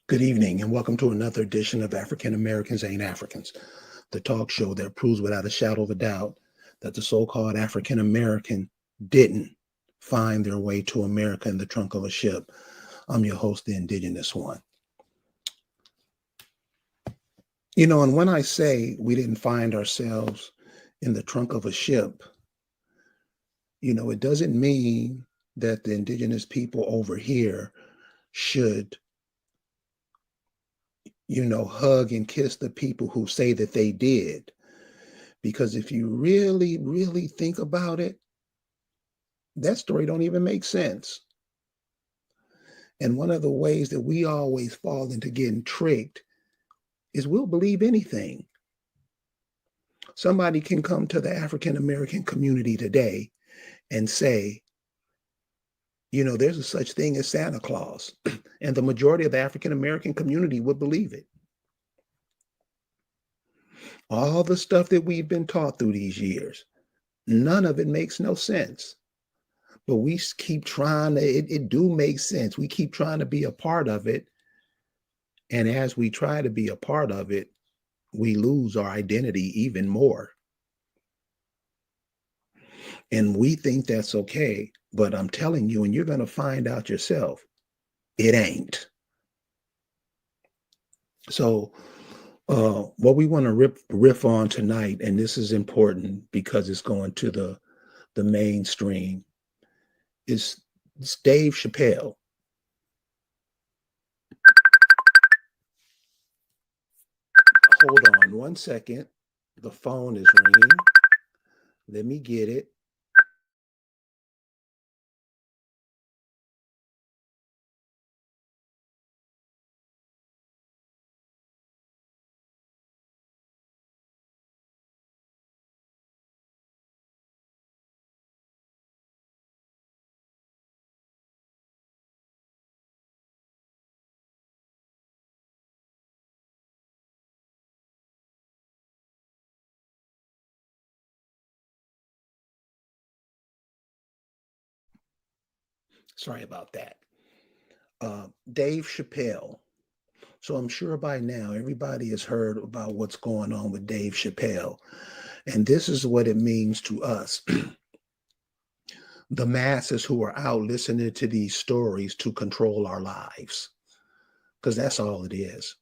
Good evening, and welcome to another edition of African Americans Ain't Africans, the talk show that proves without a shadow of a doubt that the so called African American didn't find their way to America in the trunk of a ship. I'm your host, the Indigenous One. And when I say we didn't find ourselves in the trunk of a ship, it doesn't mean that the Indigenous people over here should hug and kiss the people who say that they did. Because if you really, really think about it, that story don't even make sense. And one of the ways that we always fall into getting tricked is we'll believe anything. Somebody can come to the African American community today and say, there's a such thing as Santa Claus. And the majority of the African American community would believe it. All the stuff that we've been taught through these years, none of it makes no sense. But we keep trying to, it do make sense. We keep trying to be a part of it. And as we try to be a part of it, we lose our identity even more. And we think that's okay. But I'm telling you, and you're going to find out yourself, it ain't. So what we want to riff on tonight, and this is important because it's going to the mainstream, is Dave Chappelle. Hold on one second. The phone is ringing. Let me get it. Sorry about that. Dave Chappelle. So I'm sure by now everybody has heard about what's going on with Dave Chappelle. And this is what it means to us, the masses who are out listening to these stories to control our lives, because that's all it is.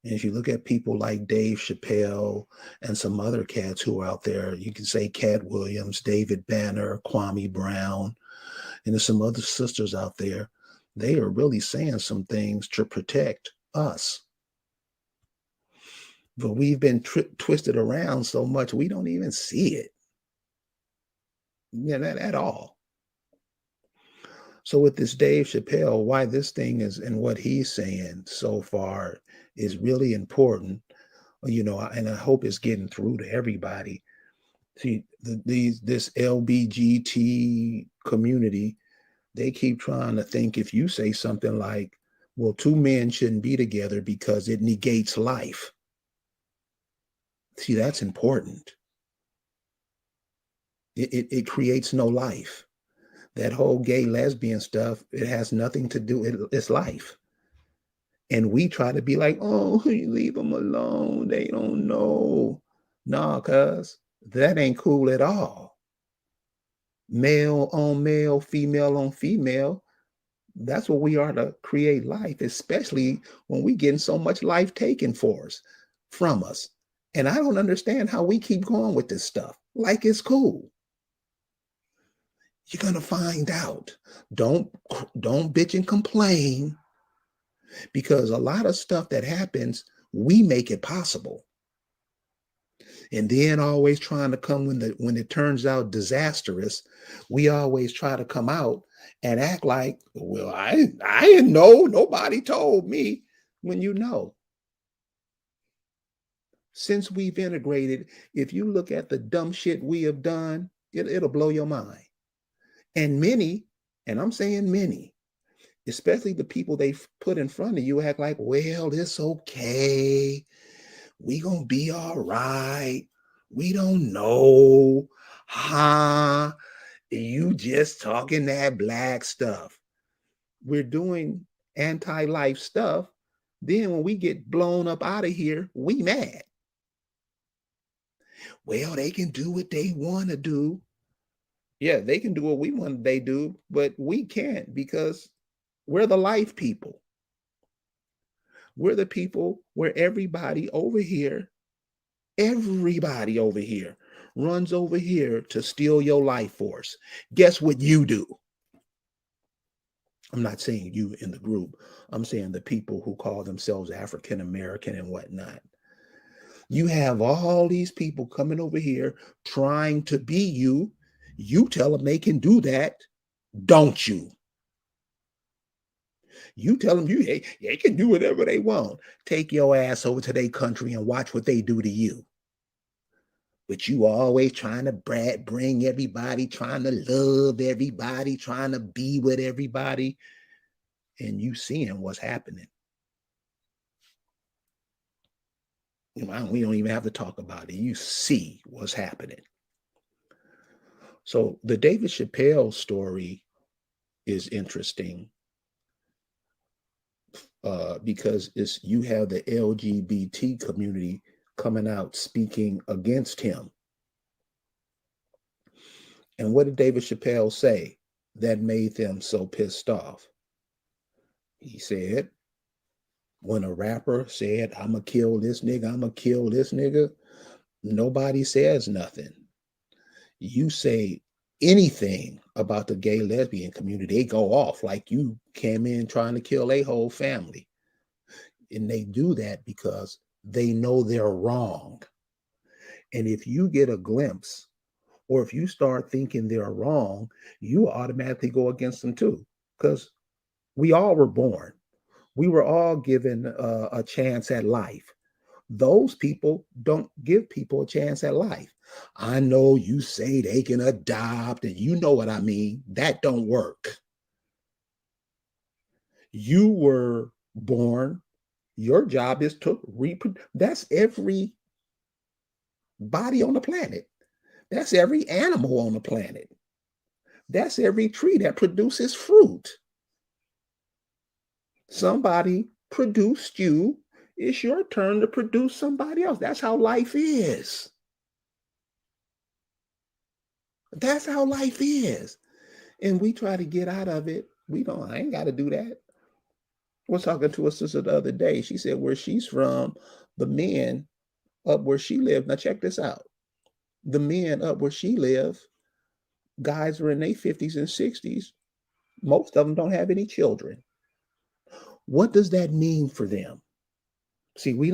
And if you look at people like Dave Chappelle and some other cats who are out there, you can say Cat Williams, David Banner, Kwame Brown, and there's some other sisters out there. They are really saying some things to protect us. But we've been twisted around so much, we don't even see it at all. So with this Dave Chappelle, why this thing is and what he's saying so far is really important, and I hope it's getting through to everybody. See, this LBGT community, they keep trying to think if you say something like, well, two men shouldn't be together because it negates life. See, that's important. It creates no life. That whole gay lesbian stuff, it has nothing to do, it's life. And we try to be like, oh, leave them alone. They don't know. Nah, cuz that ain't cool at all. Male on male, female on female. That's what we are to create life, especially when we getting so much life taken from us. And I don't understand how we keep going with this stuff. Like it's cool. You're gonna find out. Don't bitch and complain, because a lot of stuff that happens, we make it possible. And then always trying to come when it turns out disastrous, we always try to come out and act like, well, I didn't know, nobody told me. When since we've integrated, if you look at the dumb shit we have done, it'll blow your mind. And many, and I'm saying many, especially the people they've put in front of you, act like, well, it's okay. We gonna be all right. We don't know. Huh? You just talking that black stuff. We're doing anti-life stuff, Then when we get blown up out of here, we mad. Well, they can do what they want to do. Yeah, they can do what we want they do, but we can't because we're the life people. We're the people where everybody over here runs over here to steal your life force. Guess what you do? I'm not saying you in the group. I'm saying the people who call themselves African American and whatnot. You have all these people coming over here trying to be you. You tell them they can do that, don't you? You tell them they can do whatever they want. Take your ass over to their country and watch what they do to you. But you always trying to bring everybody, trying to love everybody, trying to be with everybody, and you seeing what's happening. We don't even have to talk about it. You see what's happening. So the David Chappelle story is interesting because you have the LGBT community coming out speaking against him. And what did David Chappelle say that made them so pissed off? He said, when a rapper said, I'm going to kill this nigga, I'm going to kill this nigga, nobody says nothing. You say anything about the gay lesbian community, they go off like you came in trying to kill a whole family. And they do that because they know they're wrong. And if you get a glimpse, or if you start thinking they're wrong, you automatically go against them too. Because we all were born. We were all given a chance at life. Those people don't give people a chance at life. I know you say they can adopt, and you know what I mean. That don't work. You were born. Your job is to reproduce. That's every body on the planet. That's every animal on the planet. That's every tree that produces fruit. Somebody produced you. It's your turn to produce somebody else. That's how life is. That's how life is. And we try to get out of it. I ain't got to do that. I was talking to a sister the other day. She said where she's from, the men up where she lived. Now check this out. The men up where she lived, guys are in their 50s and 60s. Most of them don't have any children. What does that mean for them? See, we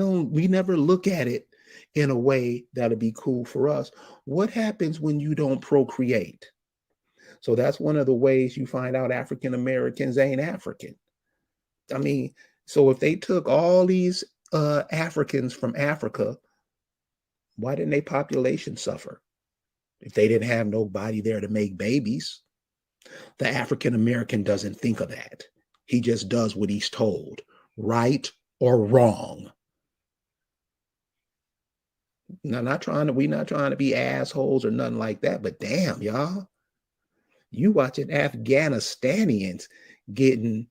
never look at it in a way that'll be cool for us. What happens when you don't procreate? So that's one of the ways you find out African Americans ain't African. I mean, so if they took all these Africans from Africa, why didn't their population suffer? If they didn't have nobody there to make babies. The African American doesn't think of that. He just does what he's told, right or wrong. Now, we're not trying to be assholes or nothing like that, but damn, y'all. You watching Afghanistanians getting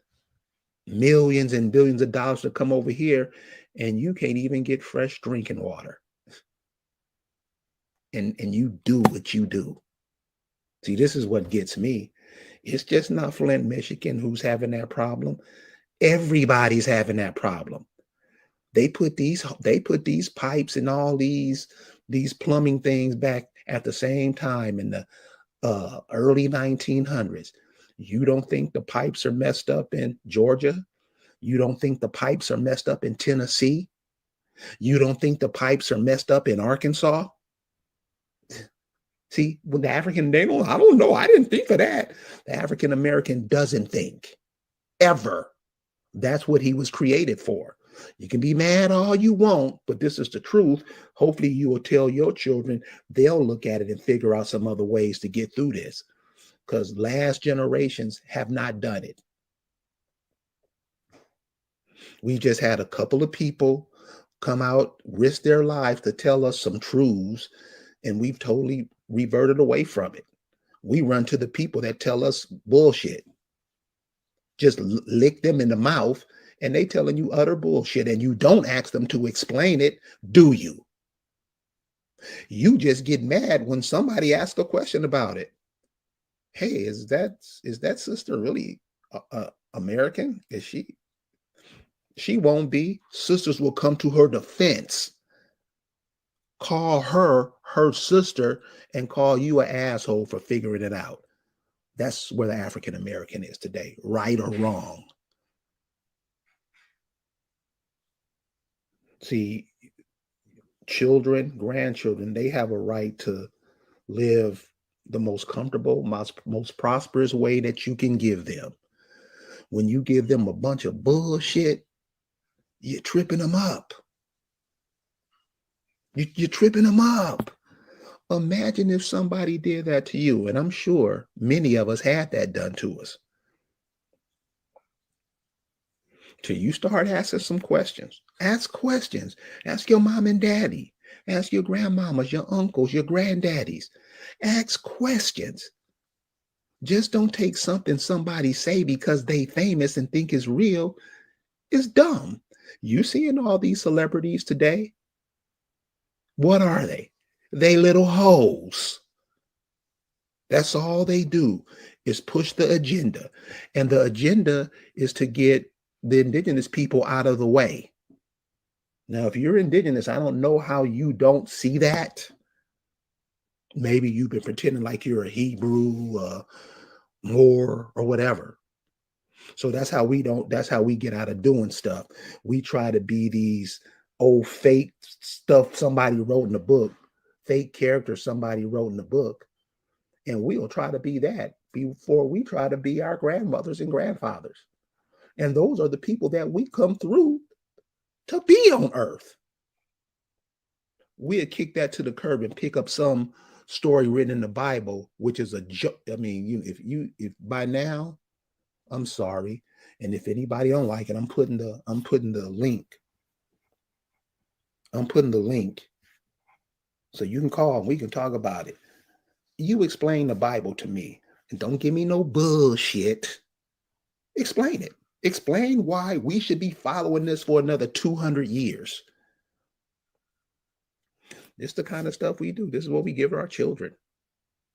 millions and billions of dollars to come over here, and you can't even get fresh drinking water. And you do what you do. See, this is what gets me. It's just not Flint, Michigan who's having that problem. Everybody's having that problem. They put these pipes and all these plumbing things back at the same time in the early 1900s. You don't think the pipes are messed up in Georgia? You don't think the pipes are messed up in Tennessee? You don't think the pipes are messed up in Arkansas? See, when the African, I don't know. I didn't think of that. The African American doesn't think ever. That's what he was created for. You can be mad all you want, but this is the truth. Hopefully you will tell your children, they'll look at it and figure out some other ways to get through this, because last generations have not done it. We just had a couple of people come out, risk their lives to tell us some truths, and we've totally reverted away from it. We run to the people that tell us bullshit. Just lick them in the mouth and they telling you utter bullshit, and you don't ask them to explain it, do you? You just get mad when somebody asks a question about it. Hey, is that sister really American? Is she? She won't be. Sisters will come to her defense, call her sister, and call you an asshole for figuring it out. That's where the African American is today, right or wrong. See, children, grandchildren, they have a right to live the most comfortable, most prosperous way that you can give them. When you give them a bunch of bullshit, you're tripping them up. You're tripping them up. Imagine if somebody did that to you, and I'm sure many of us had that done to us. Till you start asking some questions. Ask questions. Ask your mom and daddy. Ask your grandmamas, your uncles, your granddaddies. Ask questions. Just don't take something somebody say because they famous and think it's real. It's dumb. You seeing all these celebrities today? What are they? They little hoes. That's all they do is push the agenda. And the agenda is to get the indigenous people out of the way. Now, if you're indigenous, I don't know how you don't see that. Maybe you've been pretending like you're a Hebrew, Moor, or whatever. So that's how we get out of doing stuff. We try to be these old fake stuff somebody wrote in the book, fake characters somebody wrote in the book. And we'll try to be that before we try to be our grandmothers and grandfathers. And those are the people that we come through to be on earth. We'll kick that to the curb and pick up some story written in the Bible, which is a joke. I mean, if by now, I'm sorry. And if anybody don't like it, I'm putting the link. I'm putting the link so you can call and we can talk about it. You explain the Bible to me and don't give me no bullshit. Explain it. Explain why we should be following this for another 200 years. This is the kind of stuff we do. This is what we give our children.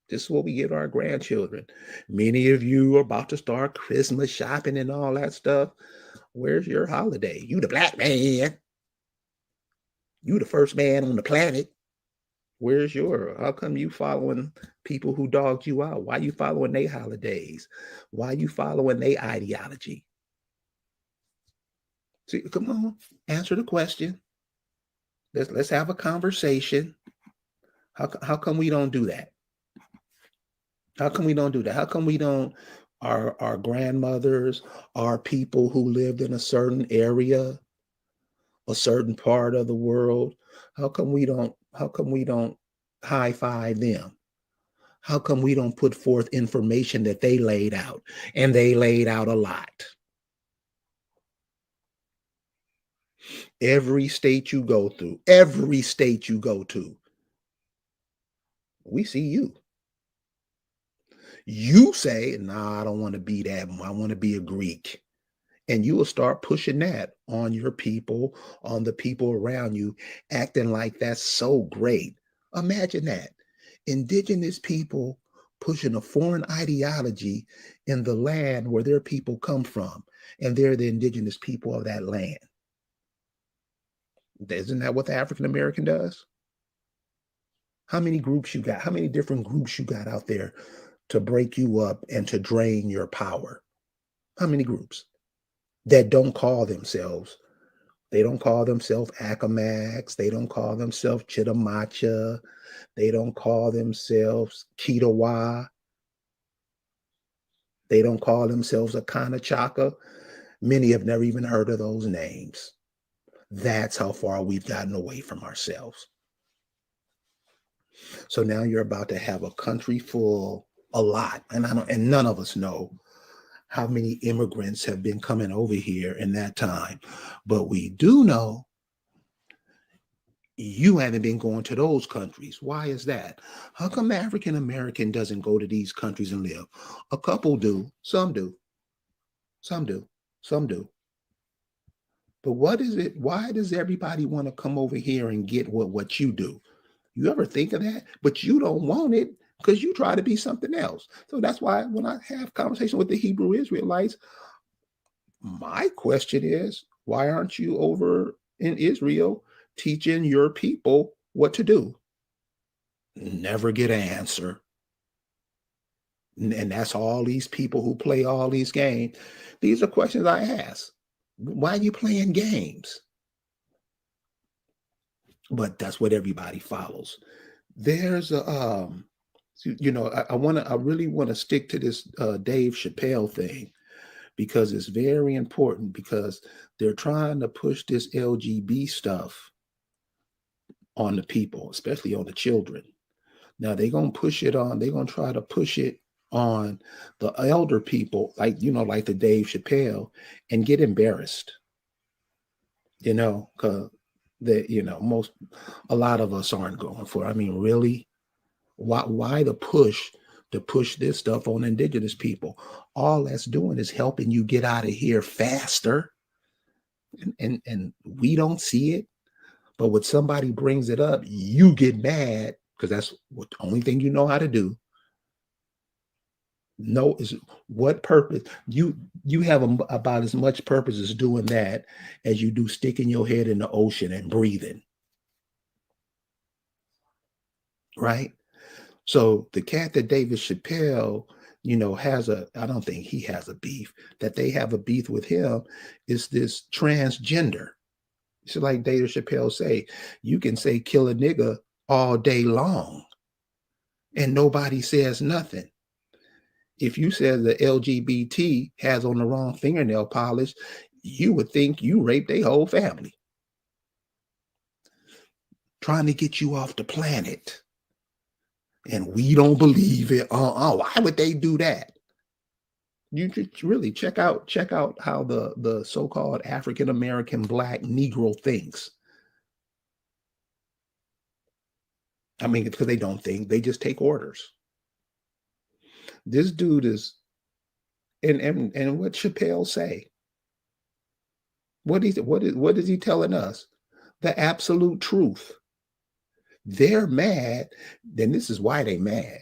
This is what we give our grandchildren. Many of you are about to start Christmas shopping and all that stuff. Where's your holiday? You the black man. You the first man on the planet. Where's your? How come you following people who dogged you out? Why you following their holidays? Why you following their ideology? See, come on, answer the question. Let's have a conversation. How come we don't do that? How come we don't do that? How come we don't? Our grandmothers, our people who lived in a certain area, a certain part of the world. How come we don't? How come we don't high five them? How come we don't put forth information that they laid out? And they laid out a lot. Every state you go through, every state you go to, we see you. You say, nah, I don't want to be that. I want to be a Greek. And you will start pushing that on your people, on the people around you, acting like that's so great. Imagine that. Indigenous people pushing a foreign ideology in the land where their people come from, and they're the indigenous people of that land. Isn't that what the African American does? How many groups you got? How many different groups you got out there to break you up and to drain your power? How many groups that don't call themselves? They don't call themselves Acamax. They don't call themselves Chitamacha. They don't call themselves Kitawa. They don't call themselves Akana Chaka. Many have never even heard of those names. That's how far we've gotten away from ourselves. So now you're about to have a country full, a lot, and none of us know how many immigrants have been coming over here in that time. But we do know you haven't been going to those countries. Why is that? How come African American doesn't go to these countries and live? A couple do, some do, some do, some do. But what is it? Why does everybody want to come over here and get what you do? You ever think of that? But you don't want it because you try to be something else. So that's why when I have conversation with the Hebrew Israelites, my question is, why aren't you over in Israel teaching your people what to do? Never get an answer. And that's all these people who play all these games. These are questions I ask. Why are you playing games? But that's what everybody follows. There's a I really want to stick to this Dave Chappelle thing because it's very important because they're trying to push this LGBT stuff on the people, especially on the children. Now they're gonna they're gonna try to push it on the elder people, like like the Dave Chappelle, and get embarrassed, because a lot of us aren't going for it. I mean, really, why the push to push this stuff on indigenous people? All that's doing is helping you get out of here faster. And we don't see it. But when somebody brings it up, you get mad because that's the only thing you know how to do. No, is what purpose you have about as much purpose as doing that as you do sticking your head in the ocean and breathing. Right? So the cat that David Chappelle, I don't think he has a beef, that they have a beef with him is this transgender. It's like David Chappelle say, you can say kill a nigga all day long and nobody says nothing. If you said the LGBT has on the wrong fingernail polish, you would think you raped their whole family. Trying to get you off the planet. And we don't believe it. Why would they do that? You just really check out how the so-called African American Black Negro thinks. I mean, because they don't think, they just take orders. This dude is, and what Chappelle say? What is he telling us? The absolute truth. They're mad. Then this is why they mad.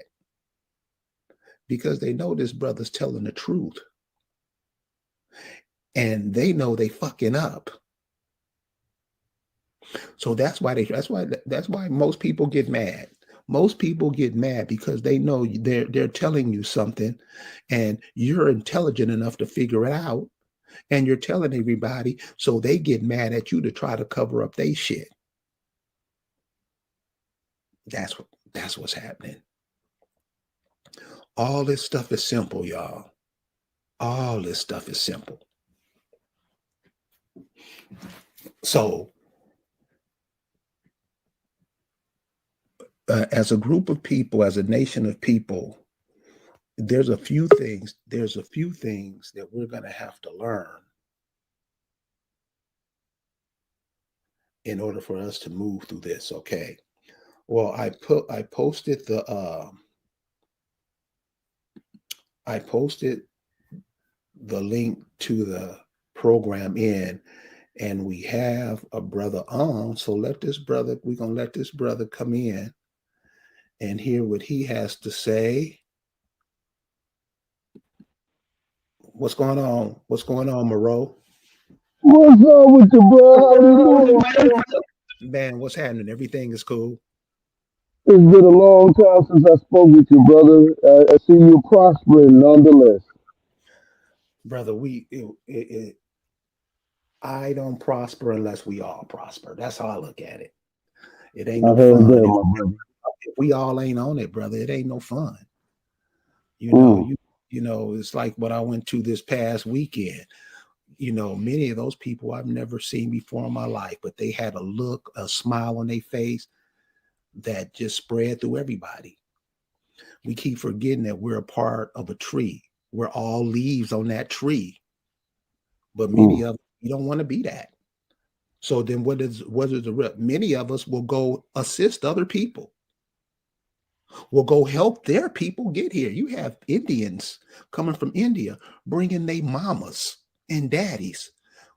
Because they know this brother's telling the truth. And they know they fucking up. So that's why most people get mad. Most people get mad because they know they're telling you something and you're intelligent enough to figure it out. And you're telling everybody, so they get mad at you to try to cover up their shit. That's what's happening. All this stuff is simple, y'all. All this stuff is simple. So, as a group of people, as a nation of people, there's a few things that we're going to have to learn in order for us to move through this. Okay. Well, I posted the link to the program in, and we have a brother on. So we're gonna let this brother come in and hear what he has to say. What's going on? What's going on, Moreau? What's up with you, bro? How you doing, man? Man, what's happening? Everything is cool. It's been a long time since I spoke with you, brother. I see you prospering nonetheless. Brother, I don't prosper unless we all prosper. That's how I look at it. It ain't I no heard fun. that, my brother. If we all ain't on it, brother, it ain't no fun. Mm. It's like what I went to this past weekend. Many of those people I've never seen before in my life, but they had a smile on their face that just spread through everybody. We keep forgetting that we're a part of a tree. We're all leaves on that tree. But many of you don't want to be that. So then what is the rep? Many of us will go assist other people. Will go help their people get here. You have Indians coming from India, bringing their mamas and daddies.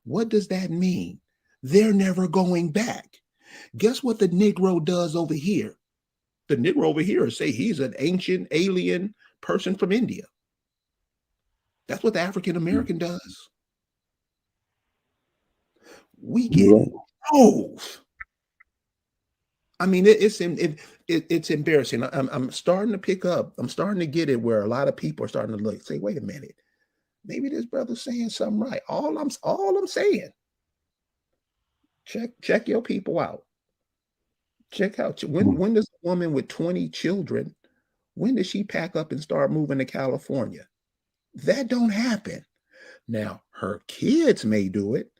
What does that mean? They're never going back. Guess what the Negro does over here? The Negro over here say he's an ancient alien person from India. That's what the African American does. We get Right. drove. I mean, it's embarrassing. I'm starting to pick up. I'm starting to get it where a lot of people are starting to look, say, wait a minute, maybe this brother's saying something right. All I'm saying, check your people out. Check out when does a woman with 20 children, when does she pack up and start moving to California? That don't happen. Now, her kids may do it,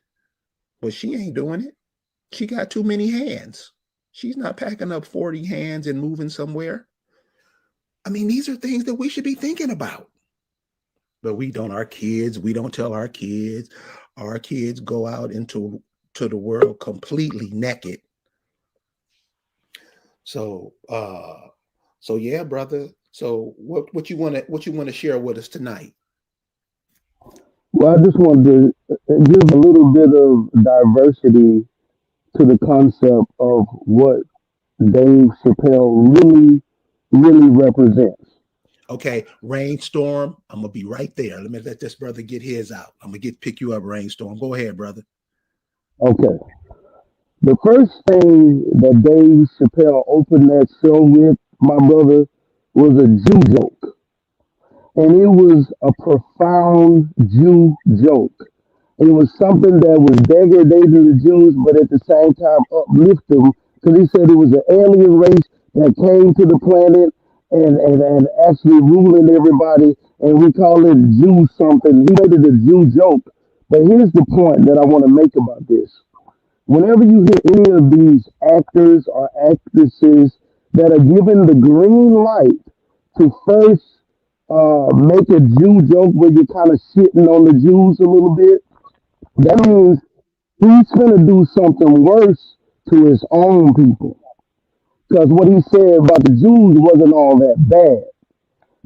but she ain't doing it. She got too many hands. She's not packing up 40 hands and moving somewhere. I mean, these are things that we should be thinking about. But we don't, we don't tell our kids. Our kids go out into the world completely naked. So yeah, brother. So what you want to share with us tonight? Well, I just wanted to give a little bit of diversity to the concept of what Dave Chappelle really represents. Okay, Rainstorm. I'm gonna be right there. Let me let this brother get his out. I'm gonna pick you up, Rainstorm. Go ahead, brother. Okay. The first thing that Dave Chappelle opened that show with, my brother, was a Jew joke. And it was a profound Jew joke. It was something that was degrading the Jews, but at the same time uplift them, because he said it was an alien race that came to the planet and actually ruling everybody, and we call it Jew something. He made it a Jew joke. But here's the point that I want to make about this. Whenever you hear any of these actors or actresses that are given the green light to first make a Jew joke where you're kind of shitting on the Jews a little bit, that means he's going to do something worse to his own people. Because what he said about the Jews wasn't all that bad.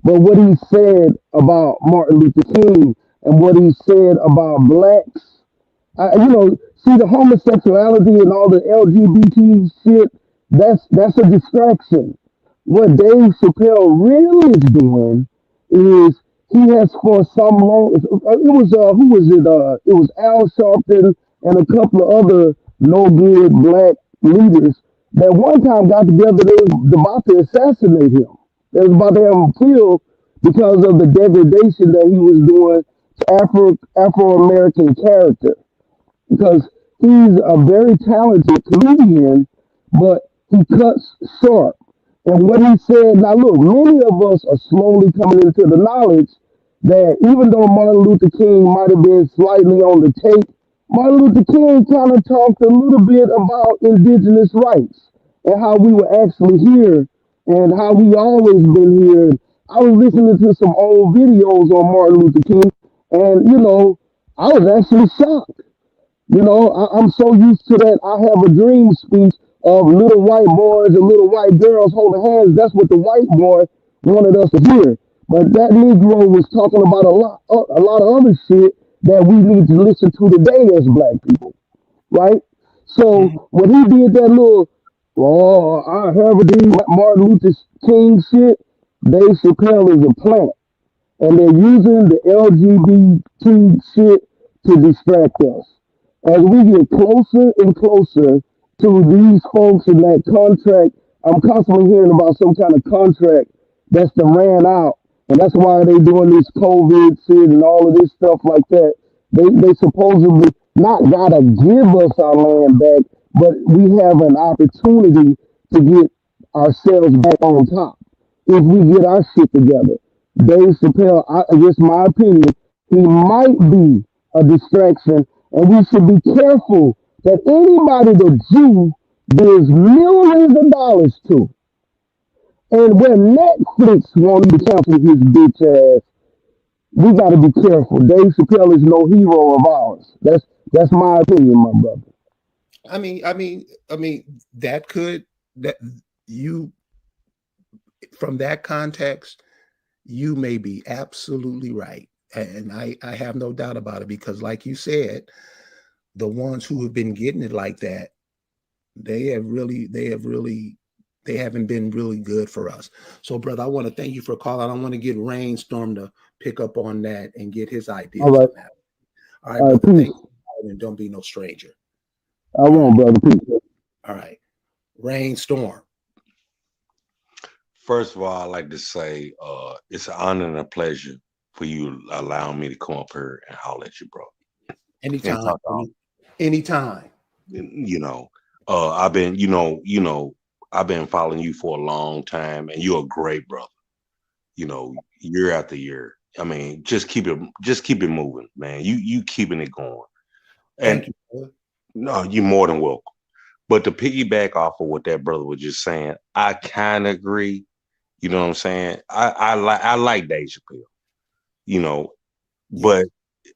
But what he said about Martin Luther King and what he said about blacks, see the homosexuality and all the LGBT shit, that's a distraction. What Dave Chappelle really is doing is he has for some long it was who was it? It was Al Sharpton and a couple of other no good black leaders that one time got together. They was about to assassinate him. They was about to have him killed because of the degradation that he was doing to Afro American character, because he's a very talented comedian, but he cuts short. And what he said, now look, many of us are slowly coming into the knowledge that even though Martin Luther King might have been slightly on the take, Martin Luther King kind of talked a little bit about indigenous rights and how we were actually here and how we always been here. I was listening to some old videos on Martin Luther King, and I was actually shocked. I'm so used to that I have a dream speech of little white boys and little white girls holding hands. That's what the white boy wanted us to hear. But that Negro was talking about a lot of other shit that we need to listen to today as black people, right? Mm-hmm. So when he did that little, oh, I have a dream, Martin Luther King shit, Dave Chappelle is a plant. And they're using the LGBT shit to distract us. As we get closer and closer to these folks in that contract, I'm constantly hearing about some kind of contract that's done ran out. And that's why they doing this COVID shit and all of this stuff like that. They supposedly not gotta give us our land back, but we have an opportunity to get ourselves back on top if we get our shit together. Dave Chappelle, I guess my opinion, he might be a distraction, and we should be careful that anybody that Jew gives millions of dollars to, and when Netflix won't even cancel his bitch ass, we got to be careful. Dave Chappelle is no hero of ours. That's my opinion, my brother. That could that you from that context, you may be absolutely right. And I have no doubt about it because, like you said, the ones who have been getting it like that, they haven't been really good for us. So, brother, I want to thank you for calling. I want to get Rainstorm to pick up on that and get his All ideas right. on that. All right, All right. brother. Thank Peace. you, and don't be no stranger. I All won't, right, brother. Peace. all right. Rainstorm. First of all, I'd like to say it's an honor and a pleasure for you allowing me to come up here and holler at you, bro, and Anytime, talk to all. anytime. You know, I've been following you for a long time, and you're a great brother. Year after year. I mean, just keep it moving, man. You keeping it going, Thank and you, brother. no, you're more than welcome. But to piggyback off of what that brother was just saying, I kind of agree. You know what I'm saying? I like Dave Chappelle. You know, Yeah, but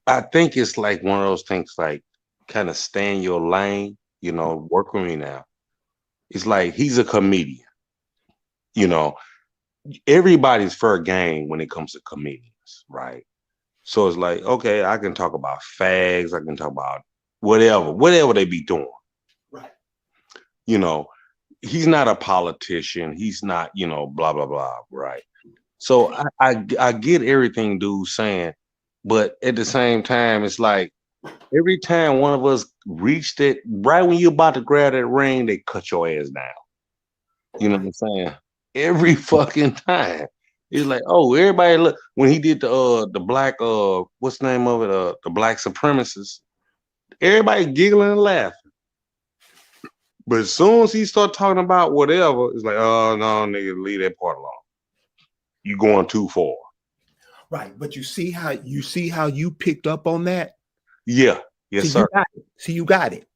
I think it's like one of those things like kind of stay in your lane, work with me now. It's like he's a comedian, you know. Everybody's fair game when it comes to comedians, right? So it's like, okay, I can talk about fags, I can talk about whatever they be doing. right. You know, he's not a politician, he's not, blah blah blah, right? So I get everything dude's saying, but at the same time, it's like every time one of us reached it, right when you're about to grab that ring, they cut your ass down. You know what Right. I'm saying? Every fucking time. It's like, oh, everybody look when he did the black what's the name of it? The black supremacists. Everybody giggling and laughing. But as soon as he start talking about whatever, it's like, oh no, nigga, leave that part alone. You going too far. Right. But you see how you picked up on that? Yeah. See, Yes, you sir. got it. See, you got it.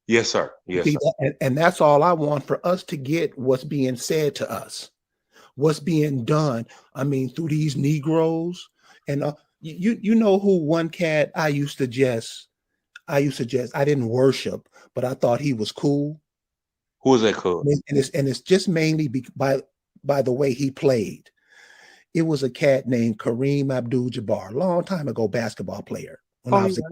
Yes, sir. Yes, See sir. that, and that's all I want for us to get what's being said to us, what's being done. I mean, through these Negroes, and you know who one cat I didn't worship, but I thought he was cool, Who was that cuz? and it's just mainly by the way he played. It was a cat named Kareem Abdul-Jabbar, a long time ago basketball player. When Oh I yeah. was a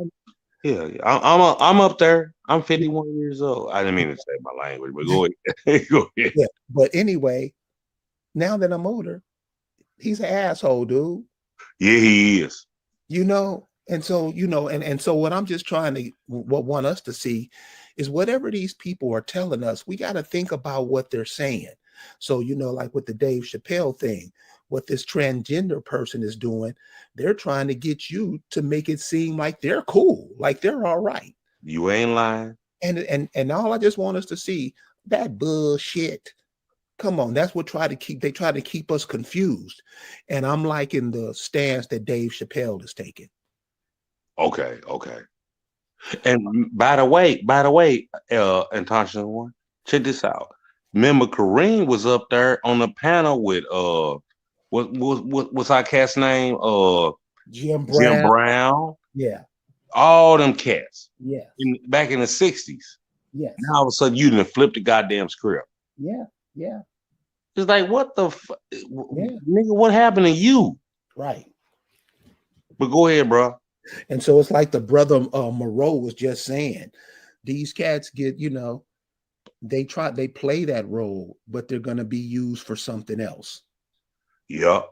Yeah. I'm up there. I'm 51 years old. I didn't mean to say my language, but go ahead. Go ahead. yeah, but anyway, now that I'm older, he's an asshole, dude. Yeah, he is. And so and so what I'm just trying to what want us to see is whatever these people are telling us, we got to think about what they're saying. So like with the Dave Chappelle thing, what this transgender person is doing, they're trying to get you to make it seem like they're cool, like they're all right. You ain't lying. And all I just want us to see that bullshit. Come on, that's what they try to keep us confused. And I'm liking the stance that Dave Chappelle is taking. Okay, okay. And by the way, Antasha, one, check this out. Remember, Kareem was up there on the panel with what's our cat's name? Jim Jim Brown. Brown. Yeah. All them cats Yes. back in the '60s. Yes. Now all of a sudden you done flipped the goddamn script. Yeah. Yeah. It's like what the Yeah. nigga? What happened to you? Right. But go ahead, bro. And so it's like the brother Moreau was just saying, these cats get, they play that role, but they're gonna be used for something else. Yup.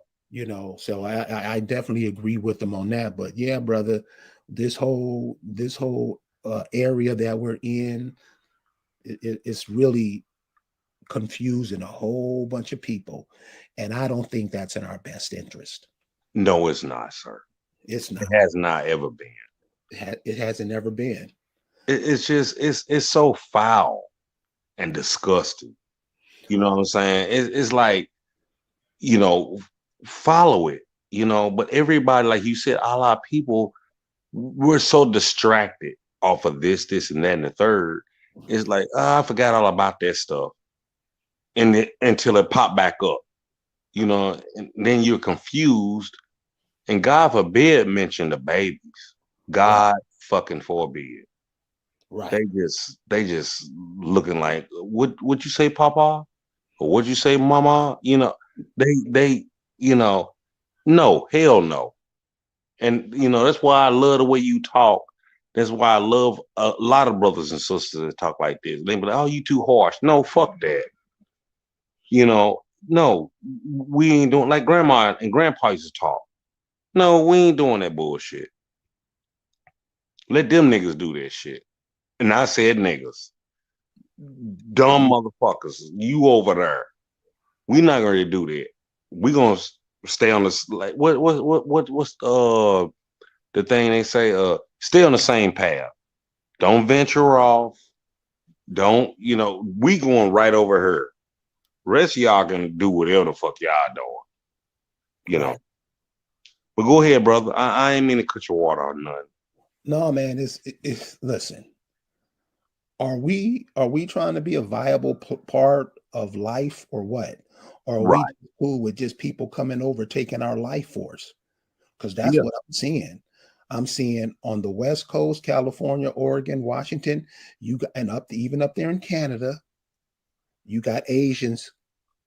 So I definitely agree with them on that. But yeah, brother, this whole area that we're in, it's really confusing a whole bunch of people, and I don't think that's in our best interest. No, it's not, sir. It's It not. has not ever been. It hasn't ever been. It's just it's so foul and disgusting. You know what I'm saying? It's like, you know, follow it, but everybody, like you said, a lot of people, we're so distracted off of this, and that, and the third. It's like, I forgot all about that stuff. Until it popped back up, and then you're confused. And God forbid mention the babies. Right. God fucking forbid. Right. They just looking like what you say, Papa? Or what you say, Mama? They no, hell no. And that's why I love the way you talk, That's why I love a lot of brothers and sisters that talk like this. They be like, "Oh, you too harsh." No, fuck that. No, we ain't doing like grandma and grandpa used to talk. No, we ain't doing that bullshit. Let them niggas do that shit. And I said niggas. Dumb motherfuckers. You over there. We not gonna do that. We gonna stay on this like what's the thing they say? Stay on the same path. Don't venture off. Don't, we going right over here. Rest of y'all can do whatever the fuck y'all doing. Right. But go ahead, brother. I ain't mean to cut your water or nothing. No, man, it's listen. Are we trying to be a viable part of life or what? Or are we Right. cool with just people coming over taking our life force? Because that's Yeah. what I'm seeing. I'm seeing on the West Coast, California, Oregon, Washington, you got and even up there in Canada, you got Asians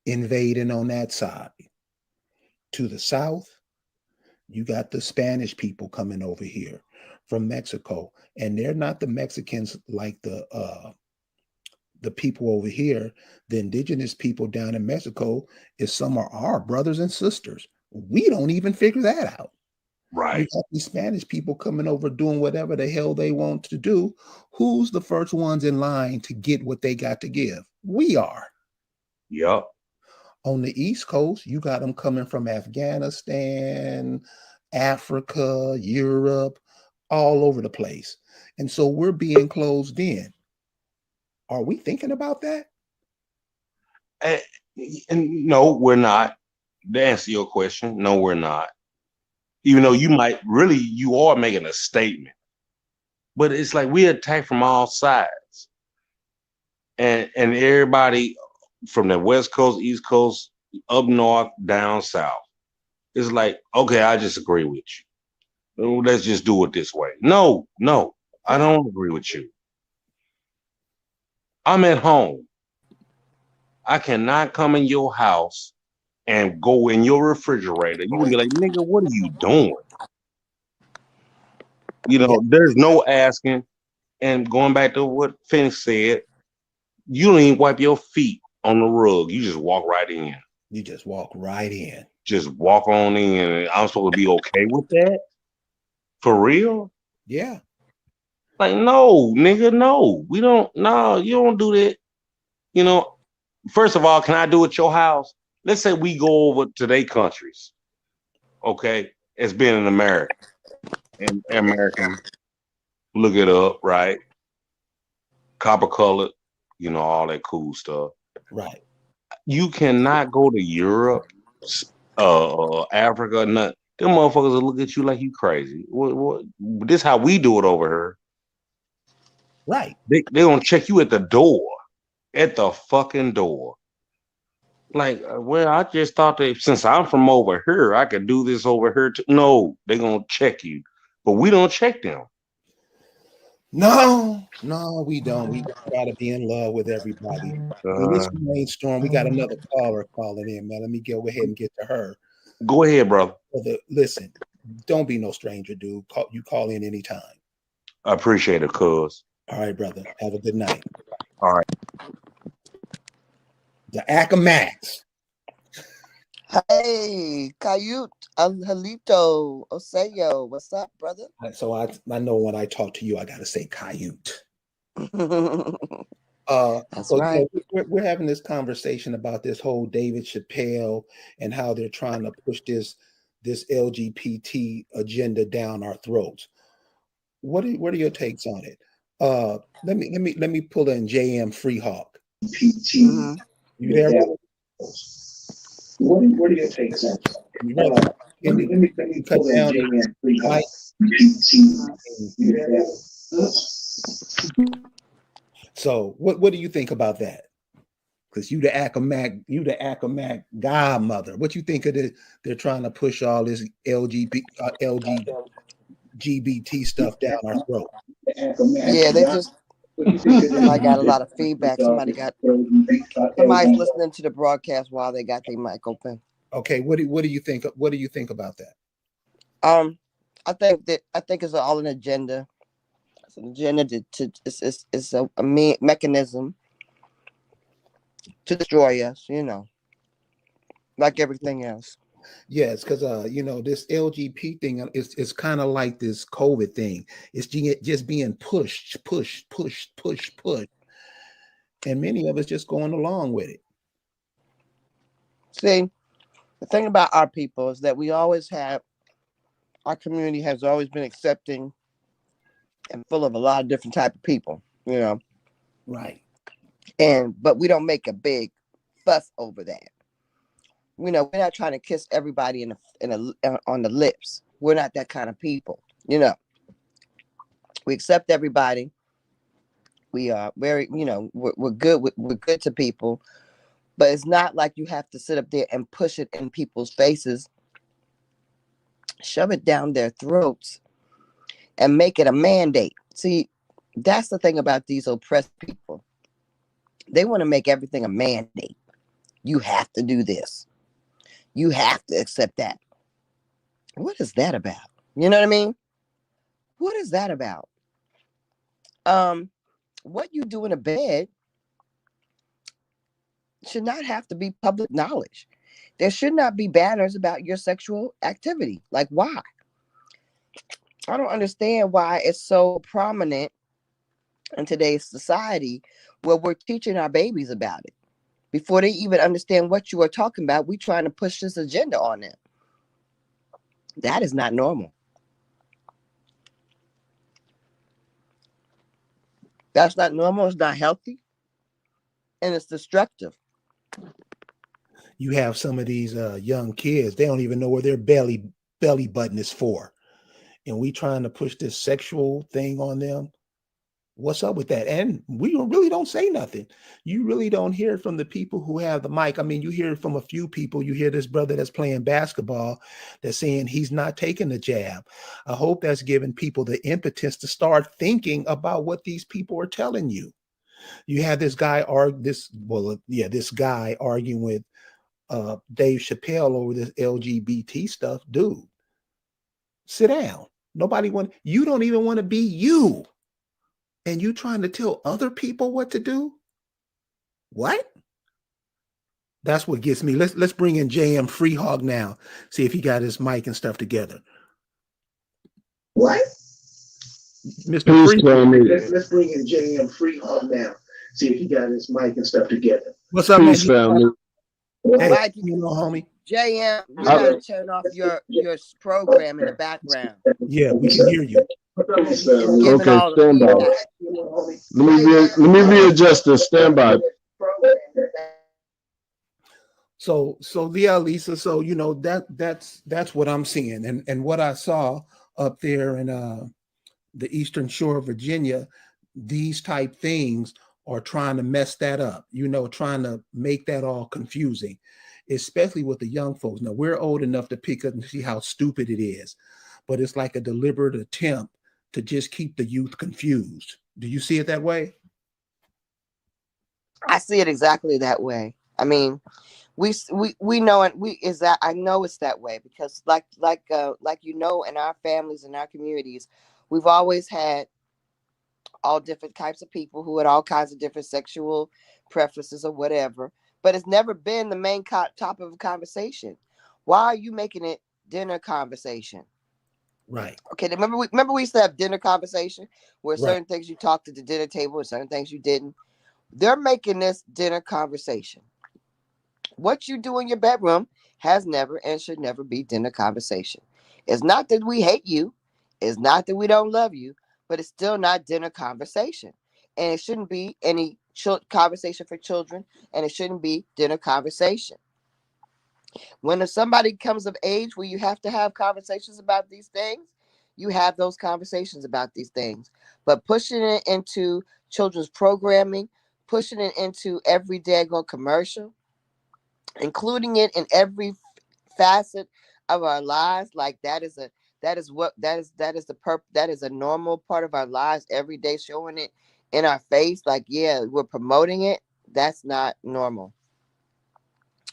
invading on that side. To the south, you got the Spanish people coming over here from Mexico, and they're not the Mexicans like the people over here. The indigenous people down in Mexico is some of our brothers and sisters. We don't even figure that out. You Right. got these Spanish people coming over doing whatever the hell they want to do. Who's the first ones in line to get what they got to give? We are. Yep. On the East Coast, you got them coming from Afghanistan, Africa, Europe, all over the place. And so we're being closed in. Are we thinking about that? And no, we're not. To answer your question, no, we're not. Even though you are making a statement, but it's like we attack from all sides, and everybody from the West Coast, East Coast, up north, down south. It's like, okay, I just agree with you. Let's just do it this way. No, I don't agree with you. I'm at home. I cannot come in your house and go in your refrigerator. You gonna be like, nigga, what are you doing? Yeah, There's no asking. And going back to what Phoenix said, you don't even wipe your feet on the rug. You just walk right in. you just walk right in. Just walk on in. And I'm supposed to be okay with that? For real? Yeah. Like, no, nigga, no. We don't, no, you don't do that. You know, First of all, can I do it at your house? Let's say we go over to their countries, okay? It's been in America. And American, look it up, right? Copper colored, all that cool stuff. Right. You cannot go to Europe, Africa, nothing. Them motherfuckers will look at you like you crazy. What? This how we do it over here. Right. They gonna check you at the door, at the fucking door. Like, well, I just thought that since I'm from over here, I could do this over here too. No, they gonna check you, but we don't check them. No, we don't. We try to be in love with everybody. Hey, Uh, listen, Rainstorm, we got another caller calling in, man. Let me go ahead and get to her. Go ahead, brother. Listen, don't be no stranger, dude. You call in anytime. I appreciate it, cuz. All right, brother. Have a good night. All right. The Acamax. Hey, Kayut, Halito, Oseyo, what's up, brother? So I know when I talk to you, I got to say Kayut. That's So right. we're having this conversation about this whole David Chappelle and how they're trying to push this LGBT agenda down our throats. What are your takes on it? Let me pull in JM Freehawk. Mhm. You there? What are your takes on it? You ready? Let me Cut pull in down JM Mike. So what do you think about that? Because you the Acamac godmother. What you think of they're trying to push all this LGBT stuff down our throat? Yeah, they just somebody got a lot of feedback. Somebody's listening to the broadcast while they got their mic open. Okay, what do you think? What do you think about that? I think it's all an agenda. It's an agenda it's a mechanism to destroy us, like everything else. Yes, because this LGP thing is kind of like this COVID thing. It's just being pushed, and many of us just going along with it. See, the thing about our people is that our community has always been accepting and full of a lot of different type of people, Right. but we don't make a big fuss over that. We're not trying to kiss everybody on the lips. We're not that kind of people. We accept everybody. We are very, we're good. We're good to people, but it's not like you have to sit up there and push it in people's faces, shove it down their throats, and make it a mandate. See, that's the thing about these oppressed people. They want to make everything a mandate. You have to do this. You have to accept that. What is that about? You know what I mean? What is that about? What you do in a bed should not have to be public knowledge. There should not be banners about your sexual activity. Like, why? I don't understand why it's so prominent in today's society where we're teaching our babies about it. Before they even understand what you are talking about, we trying to push this agenda on them. That is not normal. That's not normal. It's not healthy. And it's destructive. You have some of these young kids, they don't even know where their belly button is for. And we trying to push this sexual thing on them. What's up with that? And we really don't say nothing. You really don't hear it from the people who have the mic. I mean, you hear it from a few people. You hear this brother that's playing basketball that's saying he's not taking the jab. I hope that's giving people the impetus to start thinking about what these people are telling you. You have this guy this guy arguing with Dave Chappelle over this LGBT stuff. Dude, sit down. You don't even want to be you. And you trying to tell other people what to do? What? That's what gets me. Let's bring in JM Freehog now. See if he got his mic and stuff together. What? Mr. Freehog. Let's bring in JM Freehog now. See if he got his mic and stuff together. What's up, man? Family. Hey, Mike, homie. JM, you gotta turn off your program in the background. Yeah, we can hear you. Okay, stand by. Let me readjust this. Stand by. So yeah, Lisa. So that's what I'm seeing, and what I saw up there in the Eastern Shore of Virginia. These type things are trying to mess that up. Trying to make that all confusing, especially with the young folks. Now we're old enough to pick up and see how stupid it is, but it's like a deliberate attempt to just keep the youth confused. Do you see it that way? I see it exactly that way. I mean, we know it. I know it's that way because like in our families and our communities, we've always had all different types of people who had all kinds of different sexual preferences or whatever, but it's never been the main topic of conversation. Why are you making it dinner conversation? Right. Okay. Remember we used to have dinner conversation where certain things you talked at the dinner table and certain things you didn't. They're making this dinner conversation. What you do in your bedroom has never and should never be dinner conversation. It's not that we hate you. It's not that we don't love you, but it's still not dinner conversation. And it shouldn't be any conversation for children, and it shouldn't be dinner conversation. When somebody comes of age where you have to have conversations about these things, you have those conversations about these things. But pushing it into children's programming, pushing it into every daggone commercial, including it in every facet of our lives, like that is a normal part of our lives every day, showing it in our face, like, yeah, we're promoting it. That's not normal.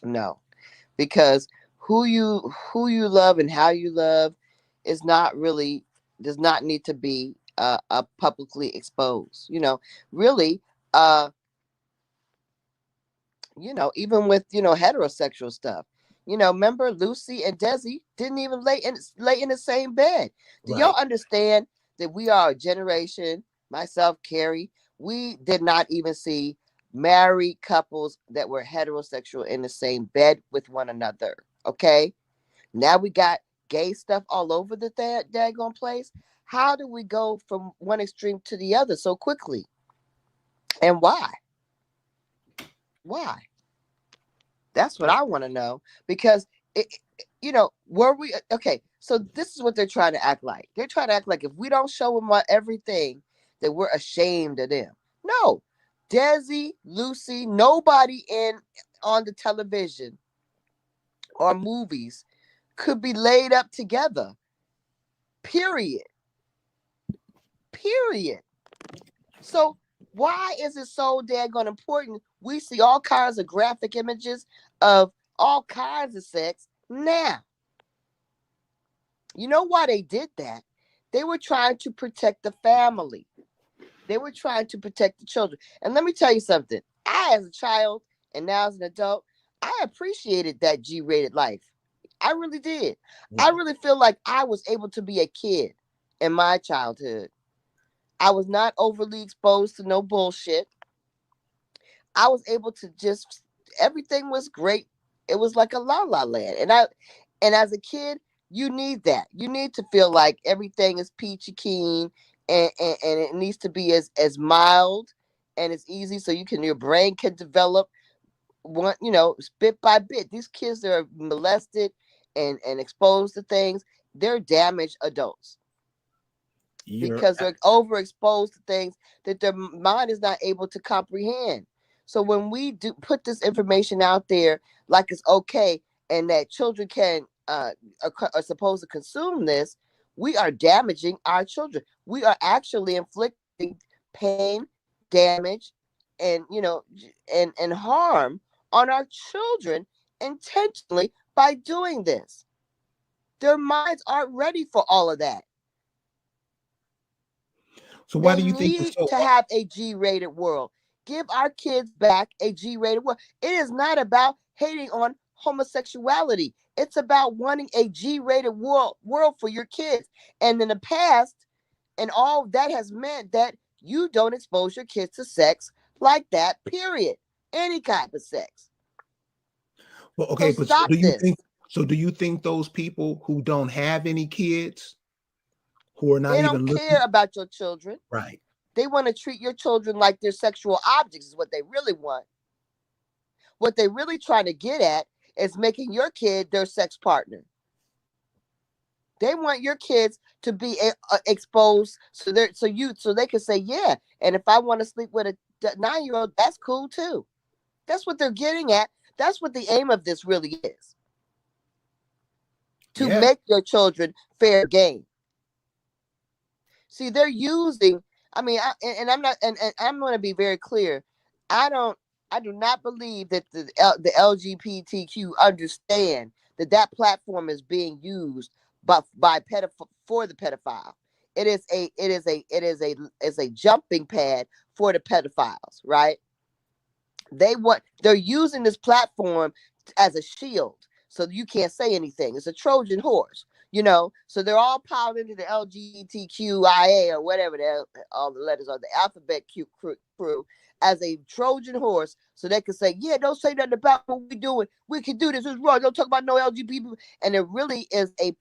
No. Because who you love and how you love does not need to be publicly exposed. Really, even with heterosexual stuff. Remember Lucy and Desi didn't even lay in the same bed. Do y'all Right. understand that we are a generation, myself, Carrie, we did not even see married couples that were heterosexual in the same bed with one another. Okay. Now we got gay stuff all over the daggone place. How do we go from one extreme to the other so quickly? And why? Why? That's what I want to know, because were we okay? So this is what they're trying to act like. They're trying to act like if we don't show them everything, that we're ashamed of them. No, Desi, Lucy, nobody on the television or movies could be laid up together. Period. Period. So why is it so daggone important? We see all kinds of graphic images of all kinds of sex now. You know why they did that? They were trying to protect the family. They were trying to protect the children. And let me tell you something. I, as a child, and now as an adult, I appreciated that G-rated life. I really did. I Right. really feel like I was able to be a kid in my childhood. I was not overly exposed to no bullshit. I was able to just, everything was great. It was like a la la land. And as a kid, you need that. You need to feel like everything is peachy keen, and it needs to be as mild and as easy, so your brain can develop bit by bit. These kids that are molested and exposed to things, they're damaged adults You're because they're overexposed to things that their mind is not able to comprehend. So when we do put this information out there like it's okay, and that children are supposed to consume this, we are damaging our children. We are actually inflicting pain, damage, and and harm on our children intentionally by doing this. Their minds aren't ready for all of that. so why They do you think it's need so to have a G-rated world. Give our kids back a G-rated world. It is not about hating on homosexuality. It's about wanting a G-rated world for your kids. And in the past, and all that has meant that you don't expose your kids to sex like that, period. Any kind of sex. well, So okay, but stop this. do you think those people who don't have any kids, who are not They even don't care looking about your children. right? They want to treat your children like they're sexual objects, is what they really want. What they really trying to get at is making your kid their sex partner. They want your kids to be exposed, so they can say yeah. And if I want to sleep with a 9-year-old, that's cool too. That's what they're getting at. That's what the aim of this really is. To Yeah. make your children fair game. See, they're using. I mean, and I'm not, and I'm going to be very clear. I do not believe that the LGBTQ understand that platform is being used by for the pedophile. It is a jumping pad for the pedophiles, right? They're using this platform as a shield, so you can't say anything. It's a Trojan horse, so they're all piled into the LGBTQIA or whatever all the letters are, the alphabet crew, as a Trojan horse, so they can say, yeah, don't say nothing about what we're doing, we can do this, it's wrong, don't talk about no LGBT. And it really is a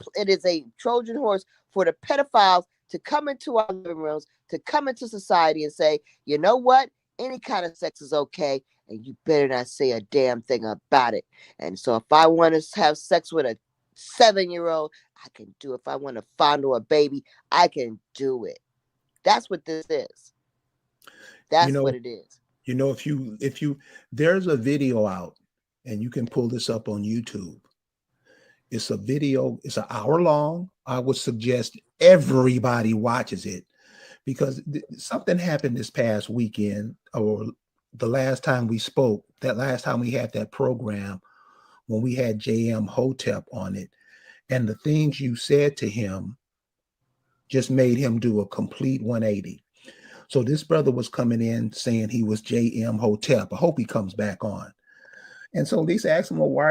Trojan horse for the pedophiles to come into our living rooms, to come into society and say, you know what, any kind of sex is okay, and you better not say a damn thing about it. And so if I want to have sex with a 7-year-old, I can do it. If I want to fondle a baby, I can do it. That's what this is. You That's know, what it is. if you there's a video out, and you can pull this up on YouTube. It's a video, it's an hour long. I would suggest everybody watches it, because something happened this past weekend, or the last time we spoke, that last time we had that program, when we had JM Hotep on it, and the things you said to him just made him do a complete 180. So this brother was coming in saying he was J.M. Hotep. I hope he comes back on. And so Lisa asked him, well, why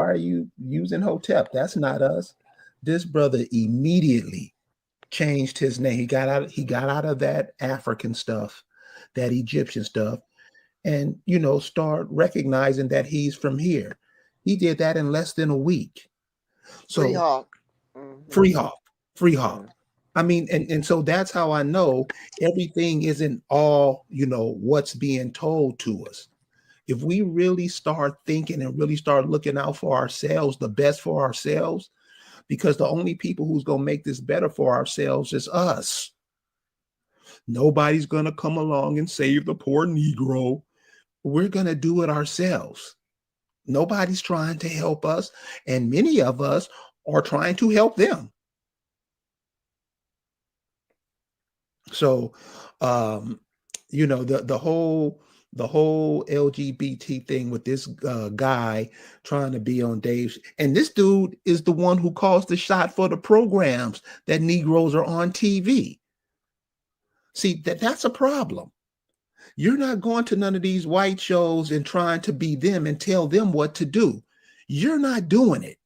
are you using Hotep? That's not us. This brother immediately changed his name. He got out of that African stuff, that Egyptian stuff, and start recognizing that he's from here. He did that in less than a week. So Free Hawk. Mm-hmm. free hawk, free hawk. Mm-hmm. I mean, and so that's how I know everything isn't all, what's being told to us. If we really start thinking and really start looking out for ourselves, the best for ourselves, because the only people who's going to make this better for ourselves is us. Nobody's going to come along and save the poor Negro. We're going to do it ourselves. Nobody's trying to help us, and many of us are trying to help them. So, the whole LGBT thing with this guy trying to be on Dave's, and this dude is the one who calls the shot for the programs that Negroes are on TV. See, that's a problem. You're not going to none of these white shows and trying to be them and tell them what to do. You're not doing it.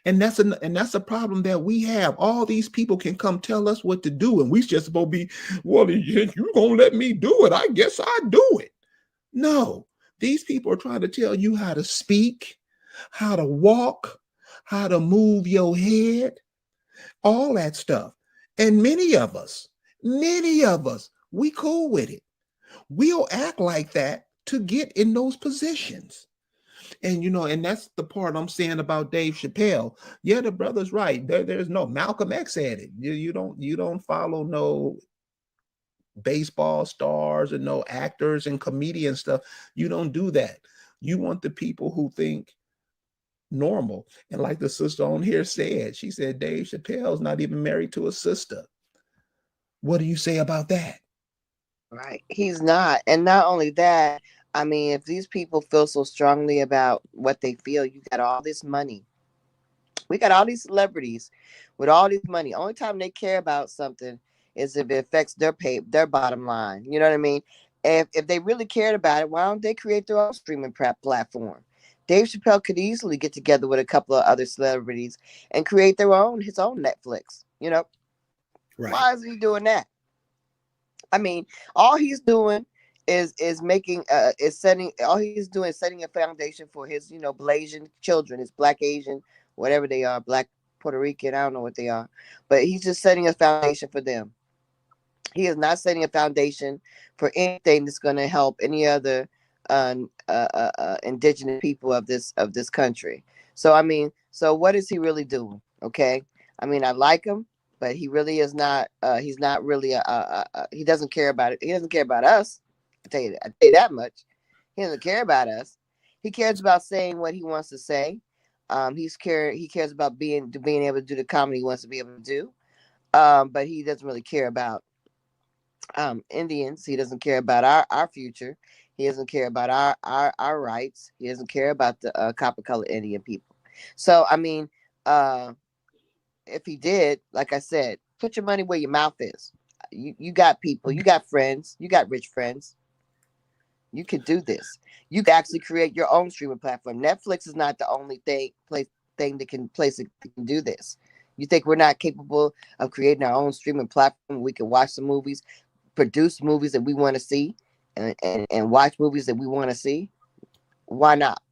And that's a problem that we have. All these people can come tell us what to do, and we just supposed to be, well, you're gonna let me do it. I guess I do it. No, these people are trying to tell you how to speak, how to walk, how to move your head, all that stuff. And many of us, we cool with it. We'll act like that to get in those positions. And and that's the part I'm saying about Dave Chappelle. Yeah, the brother's right. There's no Malcolm X said it. You don't follow no baseball stars and no actors and comedian stuff. You don't do that. You want the people who think normal. And like the sister on here said, she said Dave Chappelle's not even married to a sister. What do you say about that? Right. He's not. And not only that, I mean, if these people feel so strongly about what they feel, you got all this money. We got all these celebrities with all this money. Only time they care about something is if it affects their bottom line. You know what I mean? If they really cared about it, why don't they create their own streaming platform? Dave Chappelle could easily get together with a couple of other celebrities and create his own Netflix. Right. Why is he doing that? I mean, all he's doing is setting a foundation for his Blasian children, his Black, Asian, whatever they are, Black, Puerto Rican, I don't know what they are, but he's just setting a foundation for them. He is not setting a foundation for anything that's going to help any other indigenous people of this country. So I mean, so what is he really doing? Okay, I mean, I like him, but he really is not. He's not really. He doesn't care about it. He doesn't care about us. I tell you that much. He doesn't care about us. He cares about saying what he wants to say. He cares about being able to do the comedy he wants to be able to do. But he doesn't really care about Indians. He doesn't care about our future. He doesn't care about our rights. He doesn't care about the copper colored Indian people. So I mean, if he did, like I said, put your money where your mouth is. You got people, you got friends, you got rich friends. You can do this. You can actually create your own streaming platform. Netflix is not the only thing that can do this. You think we're not capable of creating our own streaming platform? We can watch some movies, produce movies that we want to see, and watch movies that we want to see. Why not?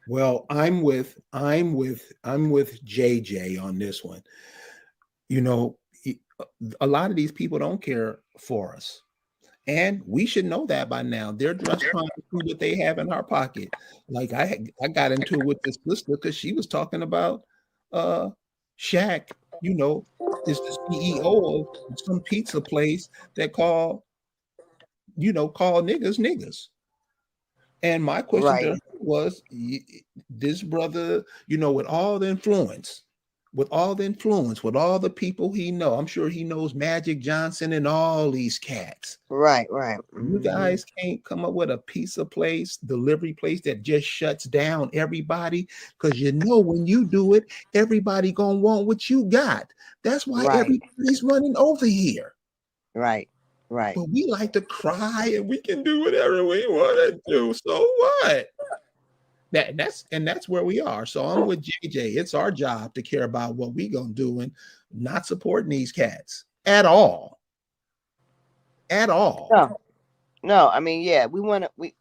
Well, I'm with JJ on this one. A lot of these people don't care for us. And we should know that by now. They're just trying to see what they have in our pocket. Like I got into it with this sister because she was talking about Shaq, is the CEO of some pizza place that call niggas. And my question to her was, this brother, with all the influence, with all the influence, with all the people he know. I'm sure he knows Magic Johnson and all these cats. Right. You guys can't come up with a pizza place, delivery place that just shuts down everybody, because you know when you do it, everybody gonna want what you got. That's why everybody's running over here. Right. But we like to cry and we can do whatever we want to do. So what? That's where we are. So I'm with JJ. It's our job to care about what we gonna do and not supporting these cats at all. At all. No, I mean, yeah, we want to,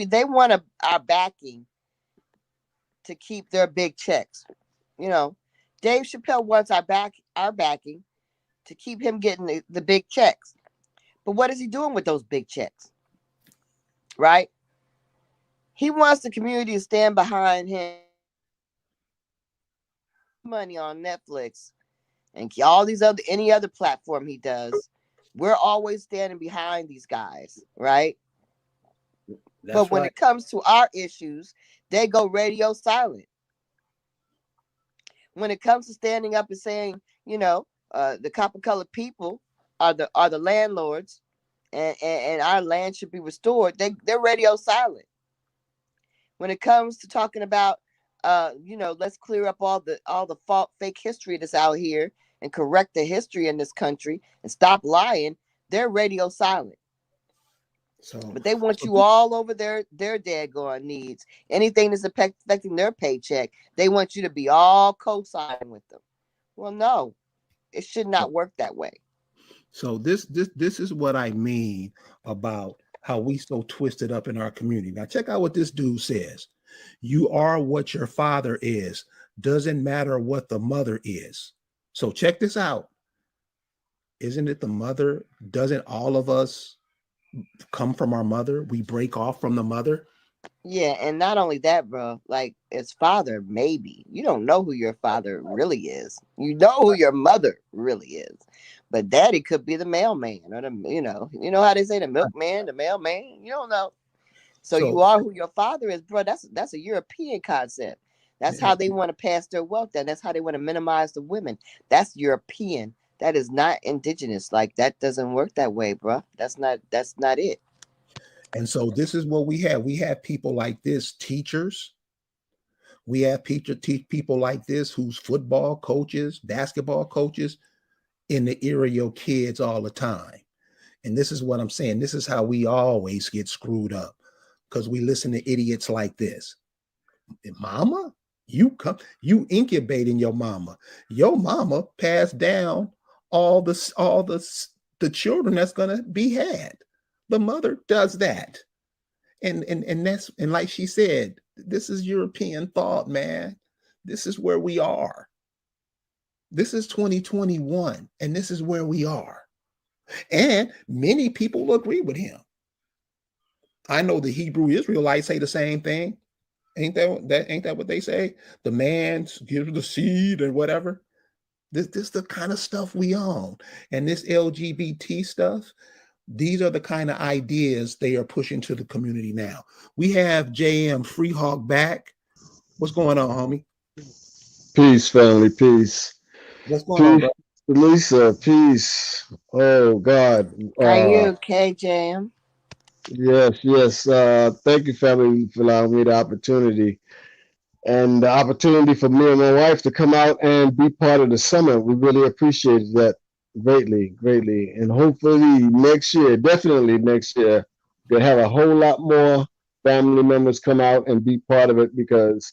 they want our backing to keep their big checks. You know, Dave Chappelle wants our backing to keep him getting the big checks. But what is he doing with those big checks? Right? He wants the community to stand behind him. Money on Netflix and all these any other platform he does. We're always standing behind these guys, right? But when it comes to our issues, they go radio silent. When it comes to standing up and saying, you know, the copper colored people are the landlords, and our land should be restored, they're radio silent. When it comes to talking about, you know, let's clear up all the fake history that's out here and correct the history in this country and stop lying, they're radio silent. But they want you all over their daggone needs. Anything that's affecting their paycheck, they want you to be all co-signing with them. Well, no, it should not work that way. So this is what I mean about how we so twisted up in our community. Now check out what this dude says. You are what your father is. Doesn't matter what the mother is. So check this out. Isn't it the mother? Doesn't all of us come from our mother? We break off from the mother. Yeah, and not only that, bro, like as father, maybe you don't know who your father really is. You know who your mother really is, but daddy could be the mailman or the you know how they say the milkman, the mailman. You don't know. So you are who your father is, bro. That's a European concept. That's how they want to pass their wealth down. That's how they want to minimize the women. That's European. That is not indigenous. Like that doesn't work that way, bro. That's not it. And so this is what we have. We have people like this, teachers. We have people like this who's football coaches, basketball coaches in the ear of your kids all the time. And this is what I'm saying. This is how we always get screwed up because we listen to idiots like this. Mama, you incubating your mama. Your mama passed down all the children that's gonna be had. The mother does that. And like she said, this is European thought, man. This is where we are. This is 2021, and this is where we are. And many people agree with him. I know the Hebrew Israelites say the same thing. Ain't that what they say? The man gives the seed and whatever. This is the kind of stuff we own. And this LGBT stuff, these are the kind of ideas they are pushing to the community now. We have JM Freehawk back. What's going on, homie? Peace, family, peace. What's going on, bro? Lisa, peace. Oh, God. Are you okay, JM? Yes. Thank you, family, for allowing me the opportunity. And the opportunity for me and my wife to come out and be part of the summit. We really appreciate that greatly. And hopefully definitely next year, we'll have a whole lot more family members come out and be part of it because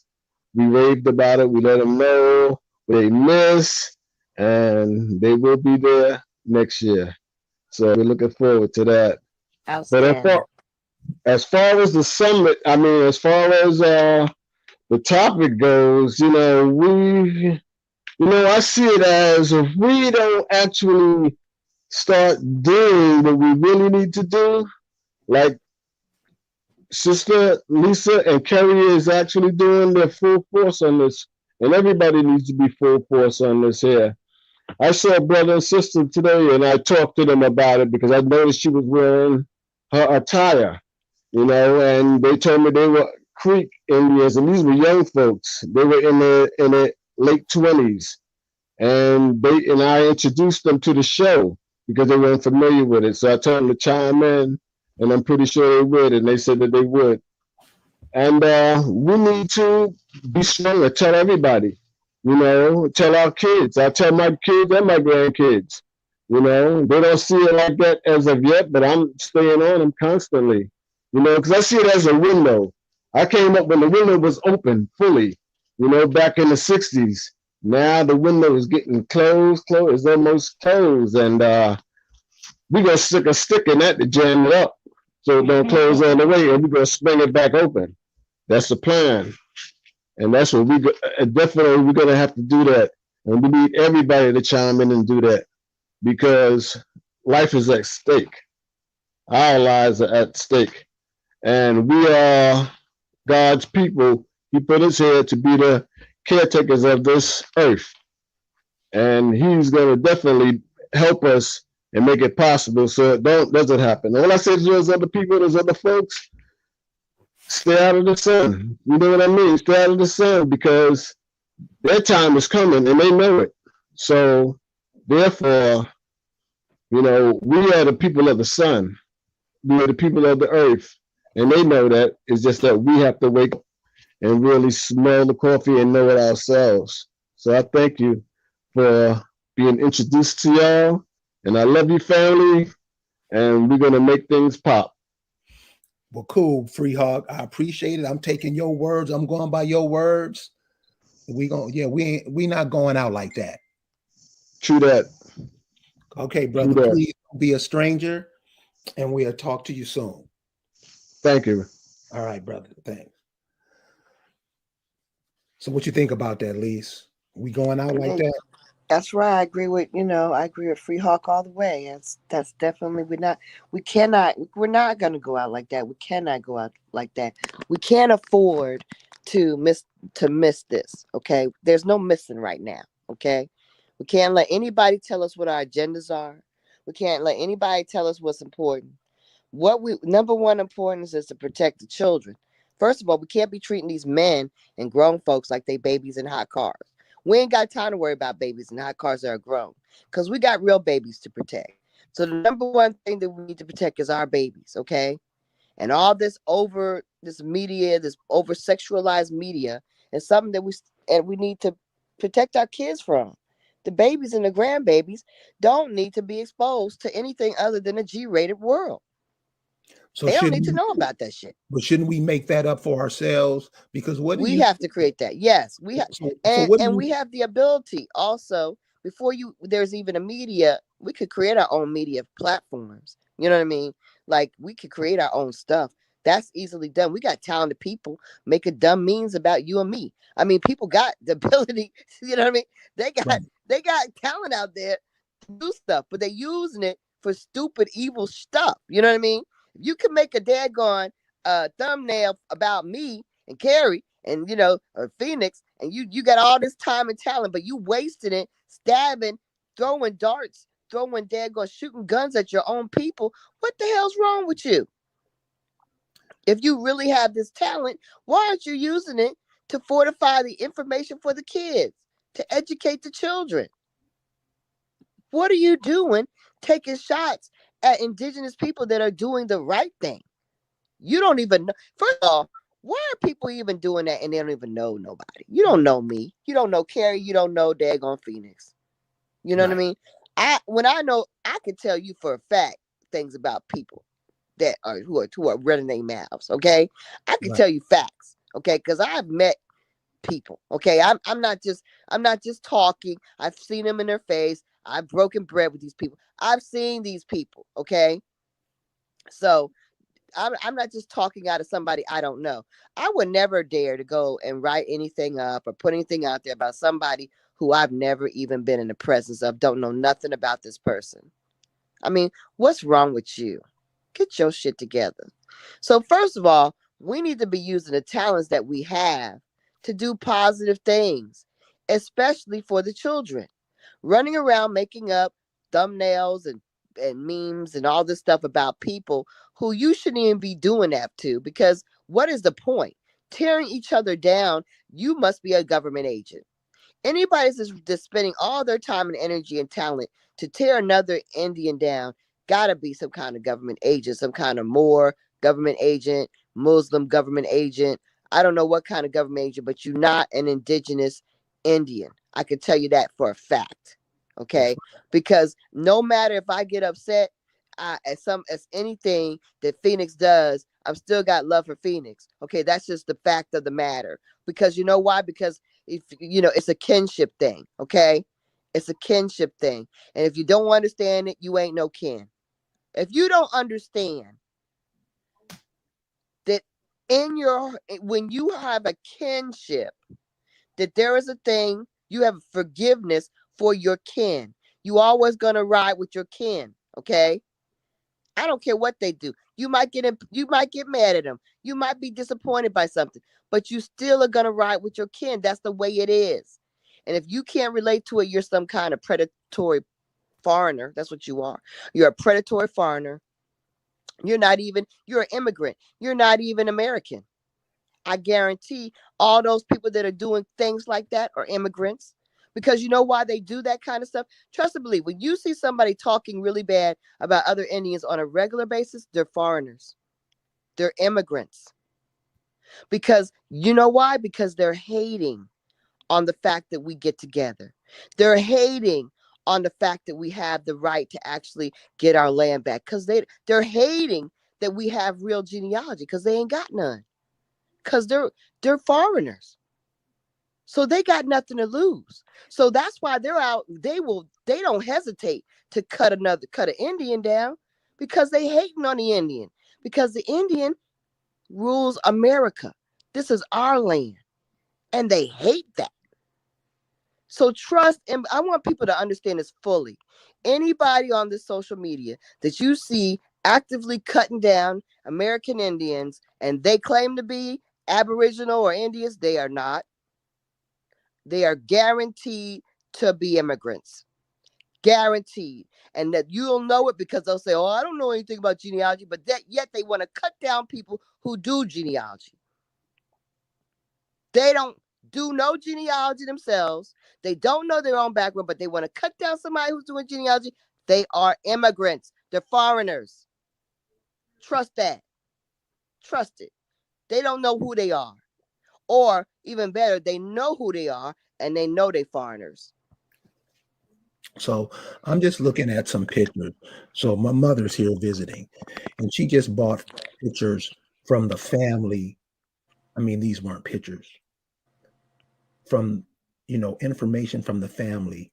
we raved about it. We let them know what they miss, and they will be there next year. So we're looking forward to that. But as far as the summit, I mean, as far as the topic goes, I see it as if we don't actually start doing what we really need to do, like Sister Lisa and Kerry is actually doing their full force on this, and everybody needs to be full force on this here. I saw a brother and sister today, and I talked to them about it because I noticed she was wearing her attire, and they told me they were Creek Indians, and these were young folks. They were in their late 20s, and I introduced them to the show because they weren't familiar with it. So I told them to chime in, and I'm pretty sure they would, and they said that they would. And we need to be stronger. Tell everybody, tell our kids. I tell my kids and my grandkids. They don't see it like that as of yet, but I'm staying on them constantly. Because I see it as a window. I came up when the window was open fully. Back in the '60s. Now the window is getting closed. It's almost closed, and we're gonna stick a stick in that to jam it up, so it don't close all the way, and we're gonna swing it back open. That's the plan, and that's what definitely we're gonna have to do that, and we need everybody to chime in and do that because life is at stake. Our lives are at stake, and we are God's people. He put us here to be the caretakers of this earth, and He's gonna definitely help us and make it possible so it doesn't happen. And when I say to those other people, those other folks, stay out of the sun. You know what I mean? Stay out of the sun because their time is coming and they know it. So therefore, we are the people of the sun. We are the people of the earth. And they know that. It's just that we have to wake up and really smell the coffee and know it ourselves. So I thank you for being introduced to y'all. And I love you, family. And we're going to make things pop. Well, cool, Free Hog. I appreciate it. I'm taking your words. I'm going by your words. We not going out like that. True that. Okay, brother. True that. Please don't be a stranger, and we'll talk to you soon. Thank you. All right, brother. Thanks. So, what you think about that, Lise? We going out like that? That's right. I agree with Free Hawk all the way. That's definitely we're not going to go out like that. We cannot go out like that. We can't afford to miss this. Okay. There's no missing right now. Okay. We can't let anybody tell us what our agendas are. We can't let anybody tell us what's important. Number one importance is to protect the children. First of all, we can't be treating these men and grown folks like they babies in hot cars. We ain't got time to worry about babies in hot cars that are grown because we got real babies to protect. So the number one thing that we need to protect is our babies, okay? And all this over sexualized media is something that we need to protect our kids from. The babies and the grandbabies don't need to be exposed to anything other than a G-rated world. So they don't need to know about that shit. But shouldn't we make that up for ourselves? Because we have to create that. Yes, we have, we have the ability also. Before there's even a media, we could create our own media platforms. You know what I mean? Like we could create our own stuff. That's easily done. We got talented people making dumb memes about you and me. I mean, people got the ability. You know what I mean? They got talent out there to do stuff, but they're using it for stupid, evil stuff. You know what I mean? You can make a daggone thumbnail about me and Carrie and or Phoenix, and you got all this time and talent, but you wasting it, stabbing, throwing darts, throwing daggone, shooting guns at your own people. What the hell's wrong with you? If you really have this talent, why aren't you using it to fortify the information for the kids, to educate the children? What are you doing taking shots at indigenous people that are doing the right thing? You don't even know. First of all, why are people even doing that and they don't even know nobody? You don't know me. You don't know Carrie. You don't know daggone Phoenix. You know what I mean? I can tell you for a fact things about people that are who are running their mouths. Okay, I can tell you facts. Okay, because I've met people. Okay, I'm not just talking. I've seen them in their face. I've broken bread with these people. I've seen these people. Okay, so I'm not just talking out of somebody I don't know. I would never dare to go and write anything up or put anything out there about somebody who I've never even been in the presence of, don't know nothing about this person. I mean, what's wrong with you? Get your shit together. So first of all, we need to be using the talents that we have to do positive things, especially for the children. Running around making up thumbnails and memes and all this stuff about people who you shouldn't even be doing that to, because what is the point? tearing each other down, you must be a government agent. Anybody that's spending all their time and energy and talent to tear another Indian down, gotta be some kind of government agent, some kind of Moor government agent, Muslim government agent. I don't know what kind of government agent, but you're not an indigenous Indian. I can tell you that for a fact. That's Okay, because no matter if I get upset, as anything that Phoenix does, I've still got love for Phoenix. Okay, that's just the fact of the matter. Because you know why? Because if it's a kinship thing. Okay, it's a kinship thing, and if you don't understand it, you ain't no kin. If you don't understand that when you have a kinship, that there is a thing, you have forgiveness for your kin. You always gonna ride with your kin. Okay, I don't care what they do. You might get mad at them. You might be disappointed by something, but you still are gonna ride with your kin. That's the way it is. And if you can't relate to it, you're some kind of predatory foreigner. That's what you are. You're a predatory foreigner. You're an immigrant. You're not even American. I guarantee all those people that are doing things like that are immigrants. Because you know why they do that kind of stuff? Trust and believe. When you see somebody talking really bad about other Indians on a regular basis, they're foreigners. They're immigrants. Because you know why? Because they're hating on the fact that we get together. They're hating on the fact that we have the right to actually get our land back. Because they're hating that we have real genealogy because they ain't got none. Because they're foreigners. So they got nothing to lose. So that's why they're out. They don't hesitate to cut an Indian down because they hating on the Indian. Because the Indian rules America. This is our land. And they hate that. So trust, and I want people to understand this fully. Anybody on this social media that you see actively cutting down American Indians and they claim to be Aboriginal or Indians, they are not. They are guaranteed to be immigrants. Guaranteed. And that you'll know it because they'll say, oh, I don't know anything about genealogy, but yet they want to cut down people who do genealogy. They don't do no genealogy themselves. They don't know their own background, but they want to cut down somebody who's doing genealogy. They are immigrants. They're foreigners. Trust that. Trust it. They don't know who they are. Or even better, they know who they are and they know they're foreigners. So I'm just looking at some pictures. So my mother's here visiting, and she just bought pictures from the family. I mean, these weren't pictures from, information from the family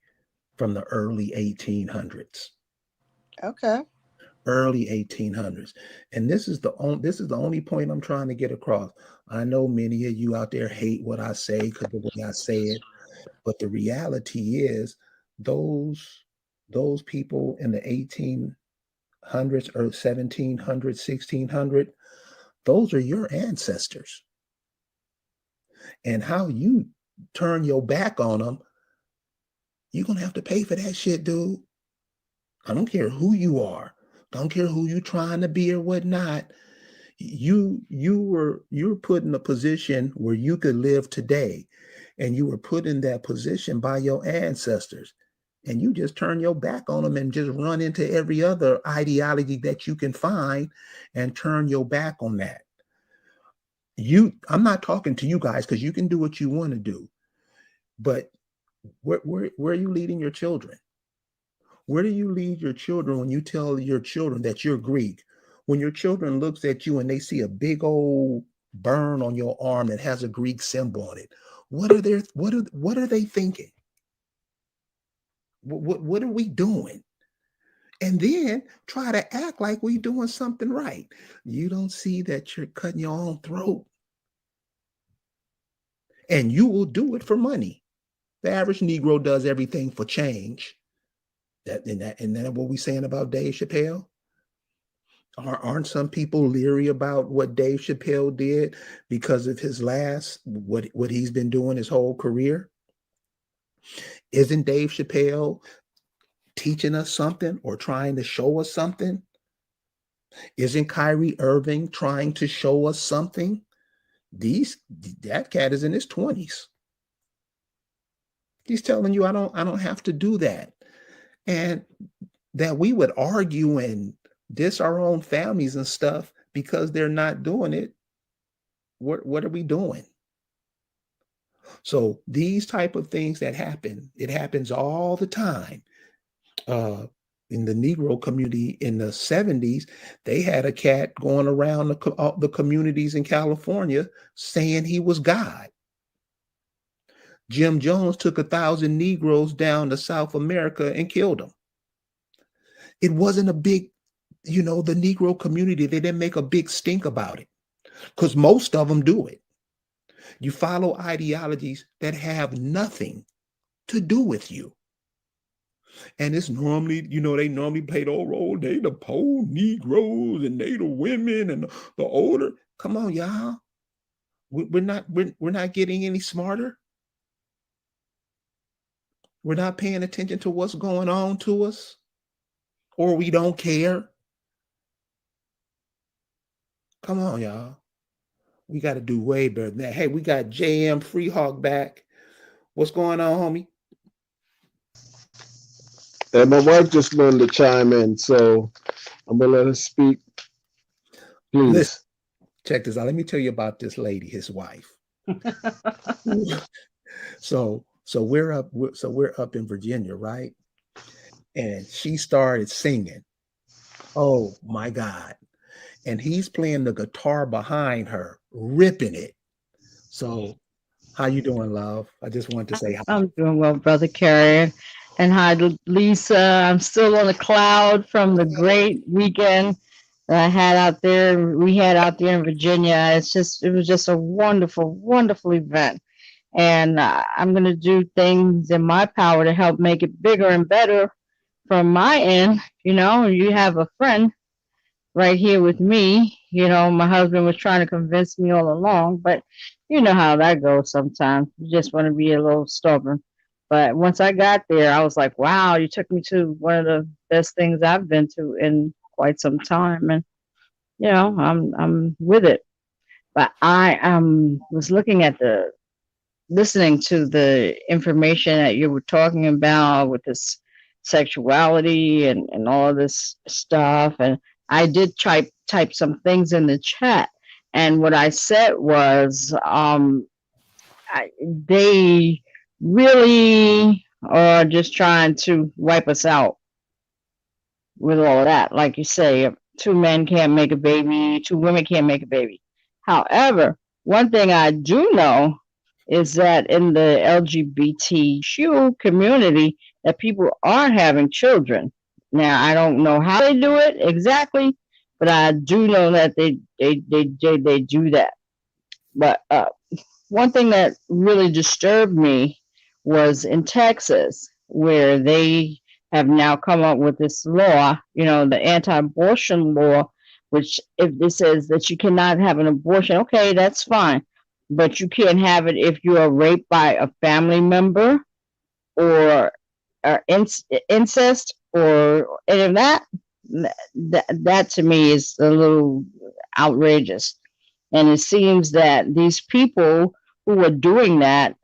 from the early 1800s. Okay. Early 1800s. And this is the only point I'm trying to get across. I know many of you out there hate what I say because the way I say it, but the reality is those people in the 1800s or 1700s, 1600, those are your ancestors. And how you turn your back on them, you're going to have to pay for that shit, dude. I don't care who you are. Don't care who you trying to be or whatnot. You're put in a position where you could live today, and you were put in that position by your ancestors, and you just turn your back on them and just run into every other ideology that you can find and turn your back on that. I'm not talking to you guys because you can do what you want to do, but where are you leading your children? Where do you lead your children when you tell your children that you're Greek? When your children looks at you and they see a big old burn on your arm that has a Greek symbol on it, what are they thinking? What are we doing? And then try to act like we doing something right. You don't see that you're cutting your own throat, and you will do it for money. The average Negro does everything for change. And that what we saying about Dave Chappelle? Aren't some people leery about what Dave Chappelle did because of his what he's been doing his whole career? Isn't Dave Chappelle teaching us something or trying to show us something? Isn't Kyrie Irving trying to show us something? These that cat is in his 20s. He's telling you I don't have to do that. And that we would argue and diss our own families and stuff because they're not doing it. What are we doing? So these type of things that happen, it happens all the time. In the Negro community in the 70s, they had a cat going around the communities in California saying he was God. Jim Jones took 1,000 Negroes down to South America and killed them. It wasn't a big, the Negro community, they didn't make a big stink about it because most of them do it. You follow ideologies that have nothing to do with you. And it's normally, they normally play the old role. They the poor Negroes and they the women and the older. Come on, y'all. We're not getting any smarter. We're not paying attention to what's going on to us, or we don't care. Come on, y'all. We got to do way better than that. Hey, we got JM Freehawk back. What's going on, homie? And my wife just wanted to chime in, so I'm gonna let her speak. Please. Listen, check this out. Let me tell you about this lady, his wife. So we're up in Virginia, right? And she started singing. Oh my God. And he's playing the guitar behind her, ripping it. So how you doing, love? I just wanted to say hi. I'm doing well, Brother Carrie. And hi, Lisa. I'm still on the cloud from the great weekend that I had out there. We had out there in Virginia. It was just a wonderful, wonderful event. And I'm going to do things in my power to help make it bigger and better from my end. You have a friend right here with me. My husband was trying to convince me all along, but you know how that goes sometimes. You just want to be a little stubborn. But once I got there, I was like, wow, you took me to one of the best things I've been to in quite some time. And, I'm with it. But I was listening to the information that you were talking about with this sexuality and all of this stuff. And I did type some things in the chat. And what I said was, they really are just trying to wipe us out with all of that. Like you say, two men can't make a baby, two women can't make a baby. However, one thing I do know is that in the LGBTQ community, that people are having children. Now, I don't know how they do it exactly, but I do know that they do that. But one thing that really disturbed me was in Texas, where they have now come up with this law, the anti-abortion law, which if it says that you cannot have an abortion, okay, that's fine. But you can't have it if you are raped by a family member or incest or any of that. That to me is a little outrageous. And it seems that these people who are doing that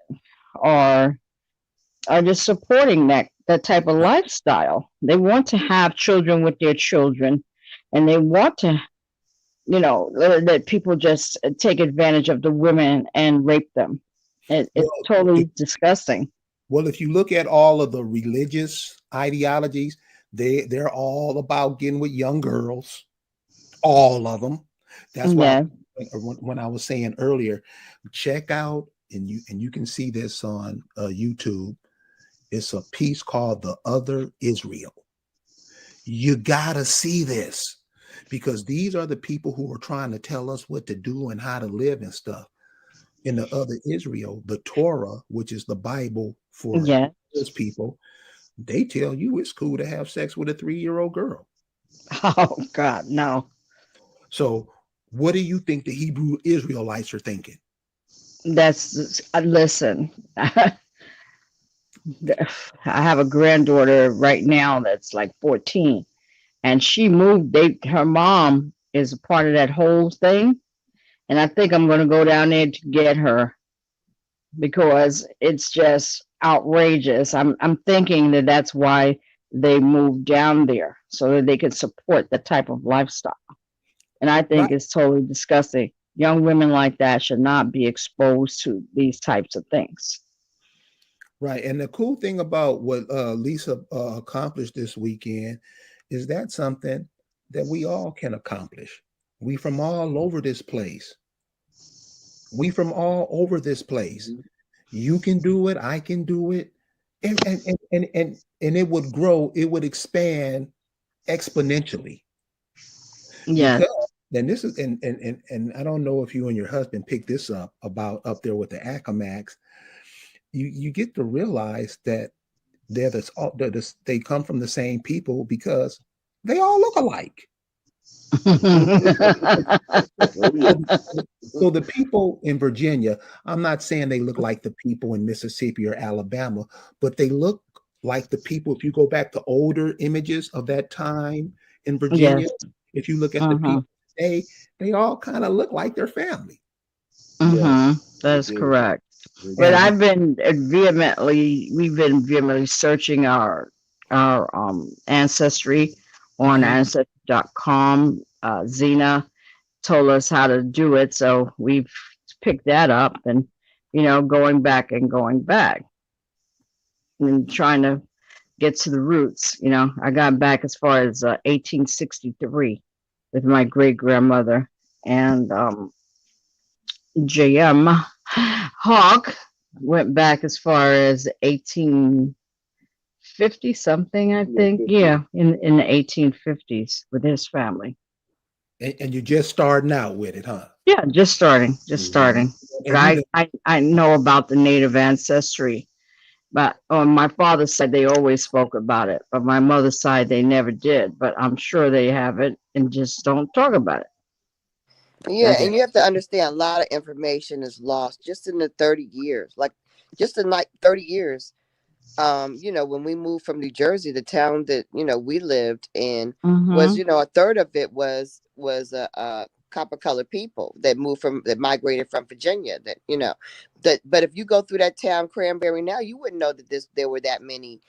are just supporting that type of lifestyle. They want to have children with their children, and they want to, that people just take advantage of the women and rape them. It's totally disgusting. Well, if you look at all of the religious ideologies, they're all about getting with young girls, all of them. That's why when I was saying earlier, check out, and you can see this on YouTube. It's a piece called "The Other Israel." You gotta see this, because these are the people who are trying to tell us what to do and how to live and stuff. In the other Israel, the Torah, which is the Bible for those people, they tell you it's cool to have sex with a 3-year-old girl. Oh God, no. So what do you think the Hebrew Israelites are thinking? Listen, I have a granddaughter right now that's like 14, and she moved. Her mom is a part of that whole thing, And I think I'm going to go down there to get her because it's just outrageous. I'm thinking that that's why they moved down there so that they can support the type of lifestyle. And I think Right, it's totally disgusting. Young women like that should not be exposed to these types of things. right. And the cool thing about what Lisa accomplished this weekend is that something that we all can accomplish. We from all over this place. We from all over this place. Mhm. You can do it. I can do it. And it would grow. It would expand exponentially Yes. because then this is and I don't know if you and your husband picked this up about up there with the Acamax. You get to realize that they come from the same people because they all look alike. Oh yeah. So the people in Virginia, I'm not saying they look like the people in Mississippi or Alabama, but they look like the people. If you go back to older images of that time in Yes. Virginia, if you look at the Mm-hmm. people today, they all kind of look like their family. Yes, Mm-hmm. they That's do. correct. They But And do. we've been vehemently searching our ancestry on mhm, ancestry.com. Zena told us how to do it, so we've picked that up and going back and going back and trying to get to the roots. I got back as far as 1863 with my great grandmother and JM Hawk went back as far as 1850 something, I Yeah, think. 50. Yeah, in the 1850s with his family. and you're just starting out with it, huh? Yeah, just starting, just Hmm. starting. But And you know, I know about the native ancestry. But on my father's side, they always spoke about it. But my mother's side, they never did. But I'm sure they have it and just don't talk about it. Yeah, That's and you have to understand a lot of information is lost just in the 30 years. Like just in like 30 years. When we moved from New Jersey, the town that, we lived in was, mm-hmm. a third of it was copper colored people that migrated from Virginia but if you go through that town, Cranberry, now, you wouldn't know that there were that many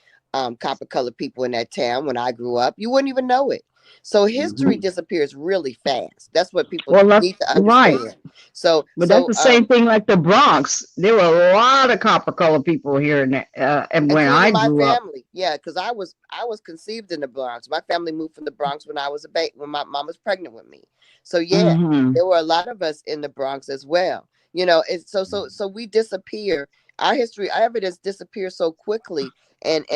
copper colored people in that town when I grew up. You wouldn't even know it. So history Hmm. disappears really fast. That's what people Well, that's need to right. understand. So But that's so the same thing like the Bronx. There were a lot of copper colored people here and when I including my grew up. family. Yeah, because I was conceived in the Bronx. My family moved from the Bronx when I was a baby, when my mom was pregnant with me. So yeah, Mm-hmm. there were a lot of us in the Bronx as well. It's so we disappear. Our history, our evidence disappears so quickly, and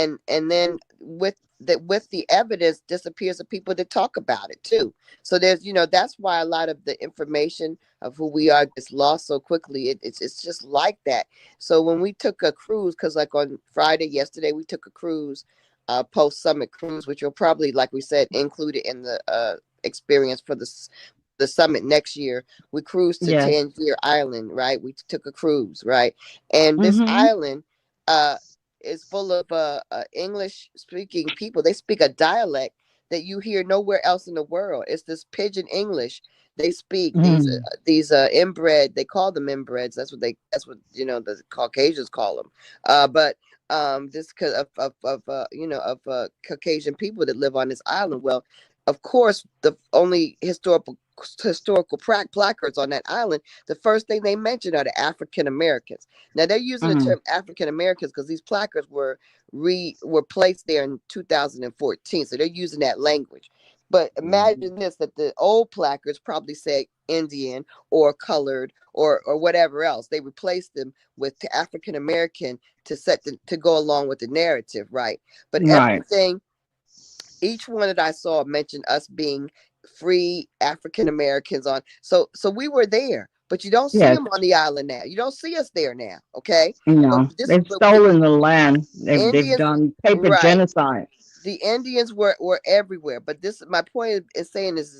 then with the evidence disappears the people that talk about it too. So that's why a lot of the information of who we are gets lost so quickly. It's just like that. So when we took a cruise, because like on Friday, yesterday, we took a cruise, post summit cruise, which will probably, like we said, included in the experience for the summit next year. We cruised to Yes. Tangier Island, right? We took a cruise, right? And this Mm-hmm. island uh, is full of English speaking people. They speak a dialect that you hear nowhere else in the world. It's this pidgin English they speak. these Mm. uh, these uh inbred, they call them inbreds. That's what the Caucasians call them. But this because of Caucasian people that live on this island. Well, of course, the only historical placards on that island, the first thing they mention are the African Americans. Now they're using the Mm. term African Americans because these placards were placed there in 2014, so they're using that language. But Hmm. imagine this, that the old placards probably say Indian or colored or whatever else. They replaced them with African American to go along with the narrative, right? But Right. everything, each one that I saw mentioned us being free African Americans on. So we were there, but you don't see Yes. them on the island now. You don't see us there now. Okay. But No. this They've but the stolen the land. They've Indians, done paper right. genocide. The Indians were everywhere. But this, my point in saying this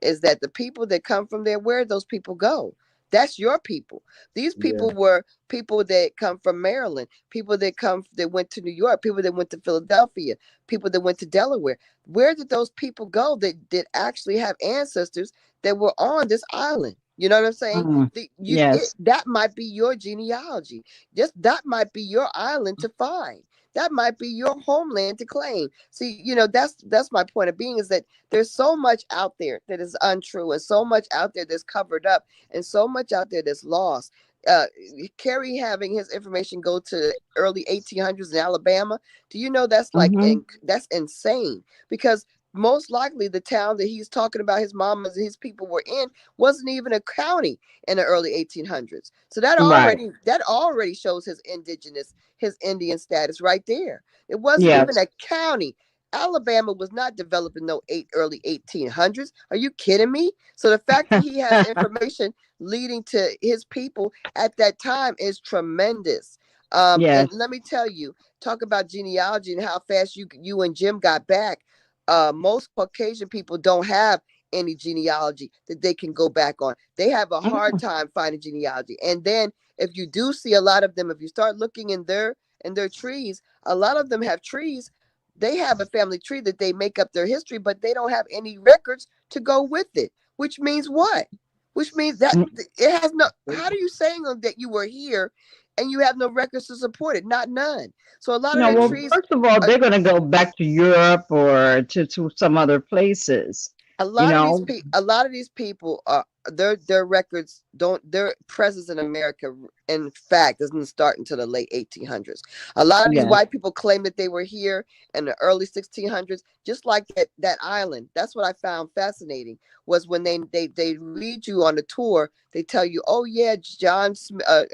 is that the people that come from there, where those people go? That's your people. These Yeah. people were people that come from Maryland, people that went to New York, people that went to Philadelphia, people that went to Delaware. Where did those people go that did actually have ancestors that were on this island? You know what I'm saying? Mm. Yes. That might be your genealogy. Just that might be your island to find. That might be your homeland to claim. See, that's my point of being, is that there's so much out there that is untrue, and so much out there that's covered up, and so much out there that's lost. Uh, Kerry having his information go to the early 1800s in Alabama. Do you know that's like Mm-hmm. that's insane? Because most likely the town that he's talking about his mamas and his people were in wasn't even a county in the early 1800s. So Right. that already shows his indigenous, his Indian status right there. It wasn't even Yes. a county. Alabama was not developed in no early 1800s. Are you kidding me? So the fact that he has information leading to his people at that time is tremendous. And Yes. let me tell you, talk about genealogy and how fast you and Jim got back. Most Caucasian people don't have any genealogy that they can go back on. They have a hard Mm. time finding genealogy. And then if you do see a lot of them, if you start looking in their trees, a lot of them have trees. They have a family tree that they make up their history, but they don't have any records to go with it. Which means what? Which means that Mm. it has no. How are you saying that you were here, and you have no records to support it? Not none. So a lot of No, their well, trees. first of all, Are, they're going to go back to Europe or to some other places, a you lot of these know? people a lot of these people are their records don't their presence in America in fact doesn't start until the late 1800s. A lot of these Yes. white people claim that they were here in the early 1600s, just like that island. That's what I found fascinating, was when they read you on the tour, they tell you, oh yeah,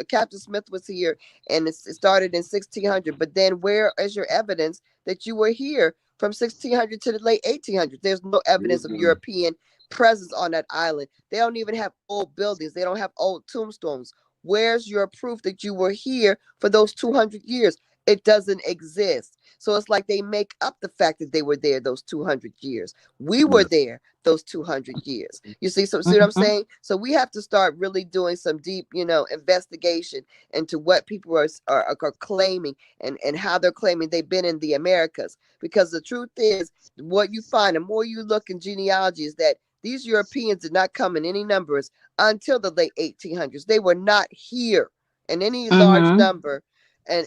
Captain Smith was here, and it started in 1600. But then where is your evidence that you were here from 1600 to the late 1800s? There's no evidence of European presence on that island. They don't even have old buildings. They don't have old tombstones. Where's your proof that you were here for those 200 years? It doesn't exist. So it's like they make up the fact that they were there those 200 years. We were there those 200 years. You see what I'm Mm-hmm. saying? So we have to start really doing some deep, investigation into what people are claiming, and how they're claiming they've been in the Americas. Because the truth is, what you find, the more you look in genealogy, is that these Europeans did not come in any numbers until the late 1800s. They were not here in any large Mm-hmm. number, and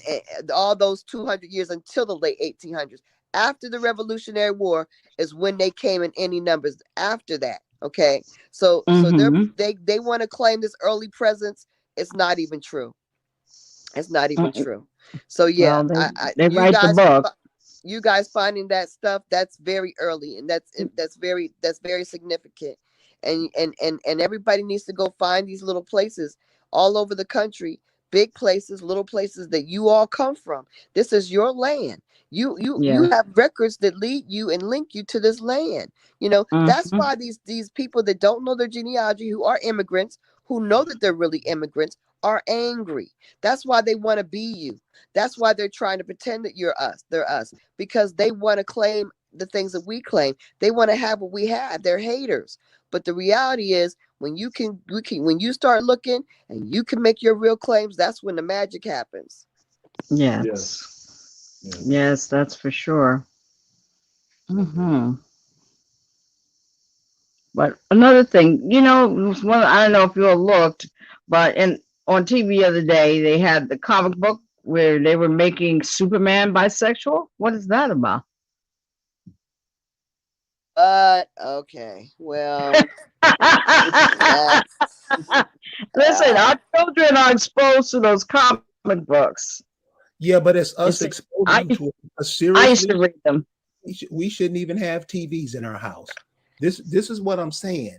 all those 200 years until the late 1800s. After the Revolutionary War is when they came in any numbers. After that, okay. So Mm-hmm. they want to claim this early presence. It's not even true. It's not even true. So yeah, Well, I they write the book. you guys finding that stuff, that's very early, and that's very significant. And everybody needs to go find these little places all over the country, big places, little places that you all come from. This is your land. You Yes. have records that lead you and link you to this land. That's Mm-hmm. why these people that don't know their genealogy, who are immigrants, who know that they're really immigrants, are angry. That's why they want to be you. That's why they're trying to pretend that you're us. They're us because they want to claim the things that we claim. They want to have what we have. They're haters. But the reality is, when you start looking and you can make your real claims, that's when the magic happens. Yes. Yes, that's for sure. Mm-hmm. But another thing, I don't know if you all looked, but on TV the other day they had the comic book where they were making Superman bisexual. What is that about? But okay, well, that's Listen, uh, our children are exposed to those comic books. Yeah, but it's You us see, exposing I them to it. I used to Seriously, read them. we shouldn't even have TVs in our house. This is what I'm saying.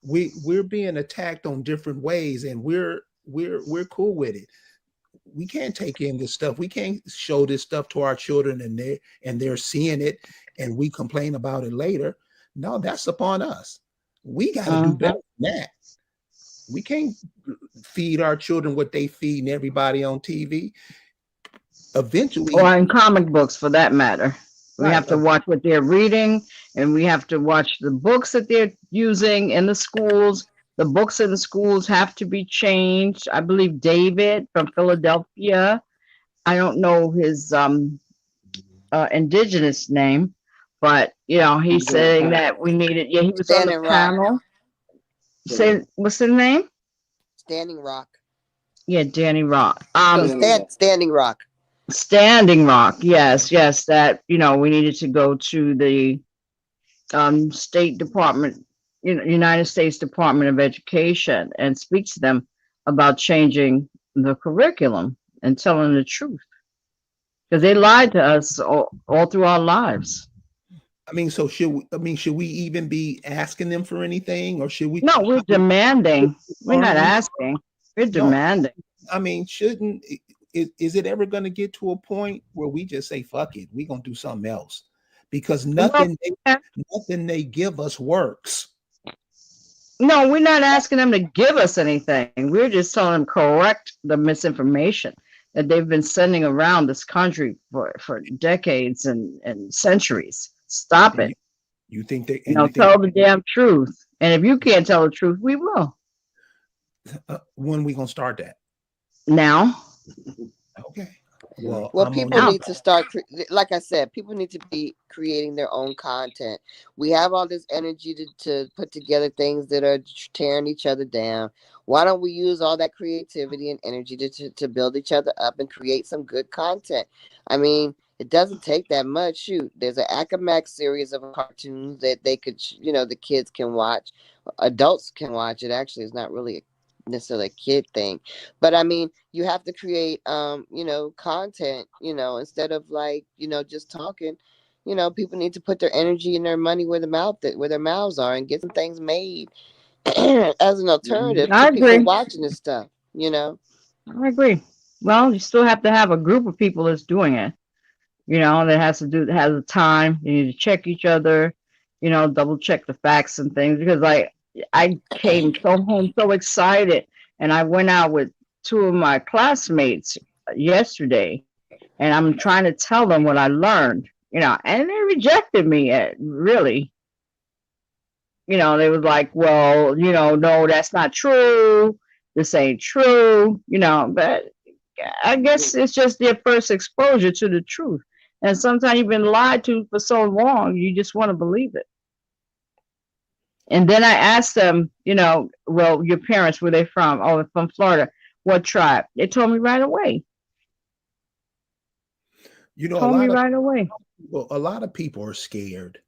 We're being attacked on different ways, and we're cool with it. We can't take in this stuff. We can't show this stuff to our children, and they're seeing it, and we complain about it later. No, that's upon us. We got to do better Mhm. than that. We can't feed our children what they feeding everybody on TV. Eventually, Or in comic books for that matter. We right? have to watch what they're reading, and we have to watch the books that they're using in the schools. The books in the schools have to be changed. I believe David from Philadelphia, I don't know his indigenous name, but he's saying that we needed. Yeah, he was on the Standing Rock. panel. Say what's the name? Standing Rock. Yeah, Danny Rock. No, Standing Rock. Standing Rock. Yes, yes. That we needed to go to the State Department, United States Department of Education, and speak to them about changing the curriculum and telling the truth, because they lied to us all through our lives. I mean, so should we even be asking them for anything, or should we? No, we're demanding. We're not asking. We're demanding. I mean, shouldn't is it ever going to get to a point where we just say fuck it, we're going to do something else? Because nothing they give us works. No, we're not asking them to give us anything. We're just telling them correct the misinformation that they've been sending around this country for decades and centuries. Stop it. You think they tell the damn truth. And if you can't tell the truth, we will. When are we gonna start that? Now. Okay. Well, people need to start, like I said, people need to be creating their own content. We have all this energy to put together things that are tearing each other down. Why don't we use all that creativity and energy to build each other up and create some good content? I mean, it doesn't take that much. Shoot, there's an Acamax series of cartoons that they could, the kids can watch. Adults can watch it. Actually, it's not really necessarily a kid thing, but I mean, you have to create content, instead of just talking. People need to put their energy and their money where their mouths are, and get some things made as an alternative to people watching this stuff. I agree. Well, you still have to have a group of people that's doing it, that has the time. You need to check each other, double check the facts and things, because I came home so excited, and I went out with two of my classmates yesterday, and I'm trying to tell them what I learned, and they rejected me. Really, they was like, well, no, that's not true. This ain't true, but I guess it's just their first exposure to the truth. And sometimes you've been lied to for so long, you just want to believe it. And then I asked them, well, your parents, where they from? Oh, from Florida. What tribe? They told me right away. A lot of people are scared.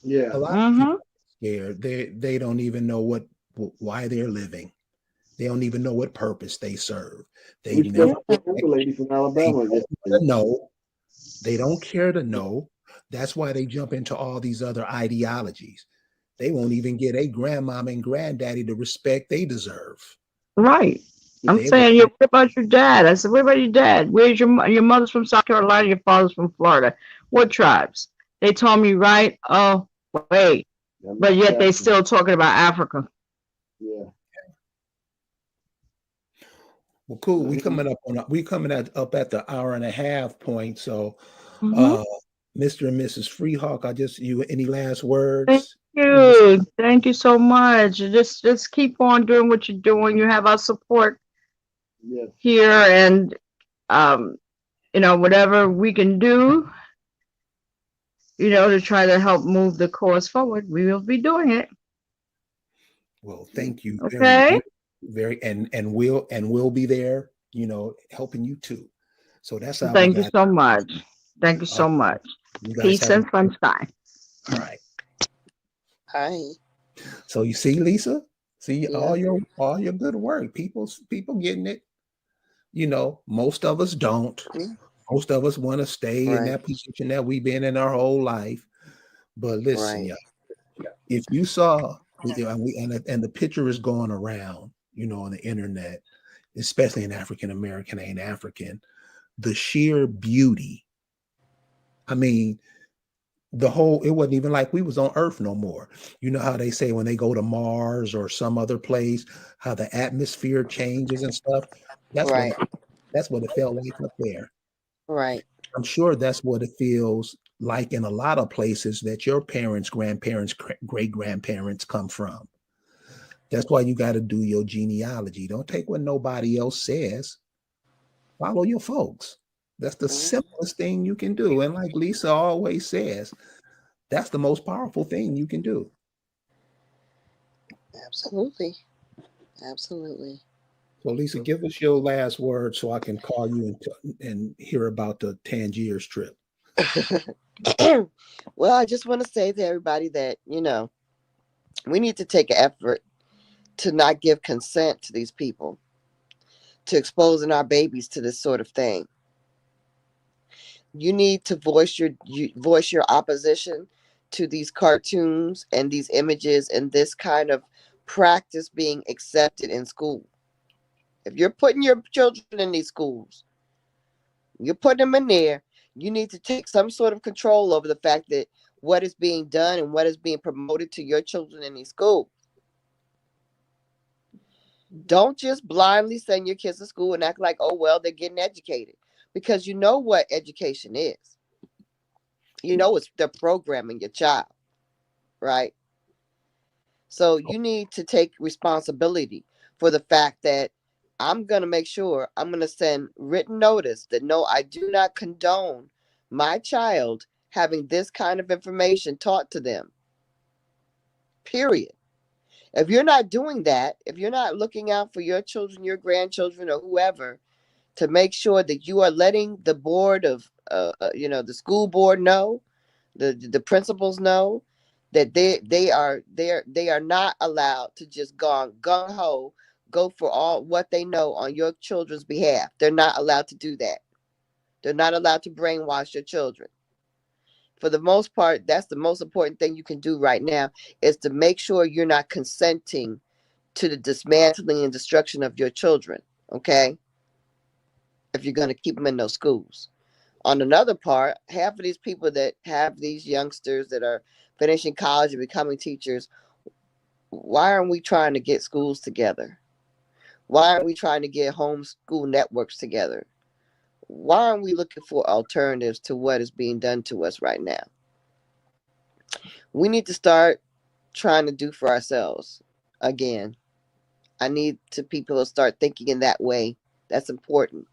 Yeah. A lot of people are scared. They don't even know why they're living. They don't even know what purpose they serve. They never lady from Alabama. They don't care to know. That's why they jump into all these other ideologies. They won't even get a grandmama and granddaddy the respect they deserve. Right. I'm saying, what about your dad? I said, what about your dad? Where's your mother's from South Carolina, your father's from Florida. What tribes? They told me, right? Oh, wait. But yet they still talking about Africa. Yeah. Well, cool. We coming up at the hour and a half point. So, Mr. and Mrs. Freehawk, any last words? Thank you so much. Just keep on doing what you're doing. You have our support here, and whatever we can do, to try to help move the cause forward, we will be doing it. Well, thank you. Okay. And we'll be there, helping you too. So that's how. Thank you so much. Thank you so much. Peace and sunshine. All right. Hi. So you see, Lisa, all your good work. People getting it. Most of us don't. Most of us want to stay in that position that we've been in our whole life. But listen, y'all, if you saw, and the picture is going around, on the internet, especially in African American ain't African, the sheer beauty. I mean, it wasn't even like we was on Earth no more. You know how they say when they go to Mars or some other place, how the atmosphere changes and stuff. That's what it felt like up there. Right. I'm sure that's what it feels like in a lot of places that your parents, grandparents, great grandparents come from. That's why you got to do your genealogy. Don't take what nobody else says. Follow your folks. That's the simplest thing you can do. And like Lisa always says, that's the most powerful thing you can do. Absolutely. Absolutely. So, Lisa, give us your last word so I can call you and hear about the Tangiers trip. Well, I just want to say to everybody that, we need to take an effort to not give consent to these people, to exposing our babies to this sort of thing. You need to voice your opposition to these cartoons and these images and this kind of practice being accepted in school. If you're putting your children in these schools, you're putting them in there, you need to take some sort of control over the fact that what is being done and what is being promoted to your children in these schools. Don't just blindly send your kids to school and act like, oh, well, they're getting educated. Because you know what education is. You know it's they're programming your child, right? So you need to take responsibility for the fact that I'm going to make sure I'm going to send written notice that no, I do not condone my child having this kind of information taught to them. Period. If you're not doing that, if you're not looking out for your children, your grandchildren, or whoever, to make sure that you are letting the board of, the school board know, the principals know that they are not allowed to just go gung ho, go for all what they know on your children's behalf. They're not allowed to do that. They're not allowed to brainwash your children. For the most part, that's the most important thing you can do right now, is to make sure you're not consenting to the dismantling and destruction of your children. Okay, if you're going to keep them in those schools. On another part, half of these people that have these youngsters that are finishing college and becoming teachers, why aren't we trying to get schools together? Why aren't we trying to get homeschool networks together? Why aren't we looking for alternatives to what is being done to us right now? We need to start trying to do for ourselves again. I need to people to start thinking in that way. That's important.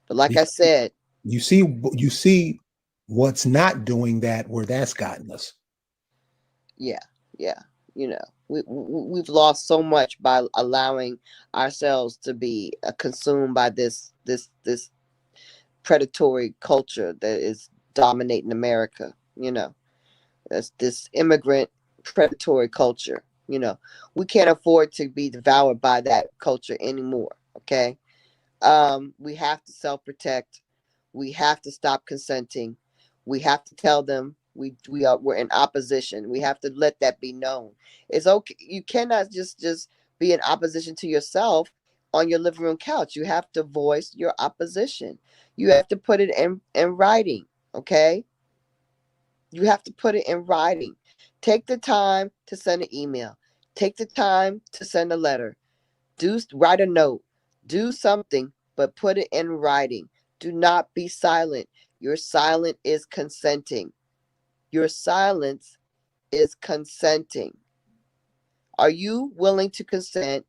But like I said, You see what's not doing that, where that's gotten us. yeah, yeah, we've lost so much by allowing ourselves to be consumed by this predatory culture that is dominating America. That's this immigrant predatory culture. We can't afford to be devoured by that culture anymore. Okay. We have to self-protect. We have to stop consenting. We have to tell them we're in opposition. We have to let that be known. It's okay. You cannot just be in opposition to yourself on your living room couch. You have to voice your opposition. You have to put it in writing. Okay. You have to put it in writing. Take the time to send an email. Take the time to send a letter. Write a note. Do something, but put it in writing. Do not be silent. Your silence is consenting. Your silence is consenting. Are you willing to consent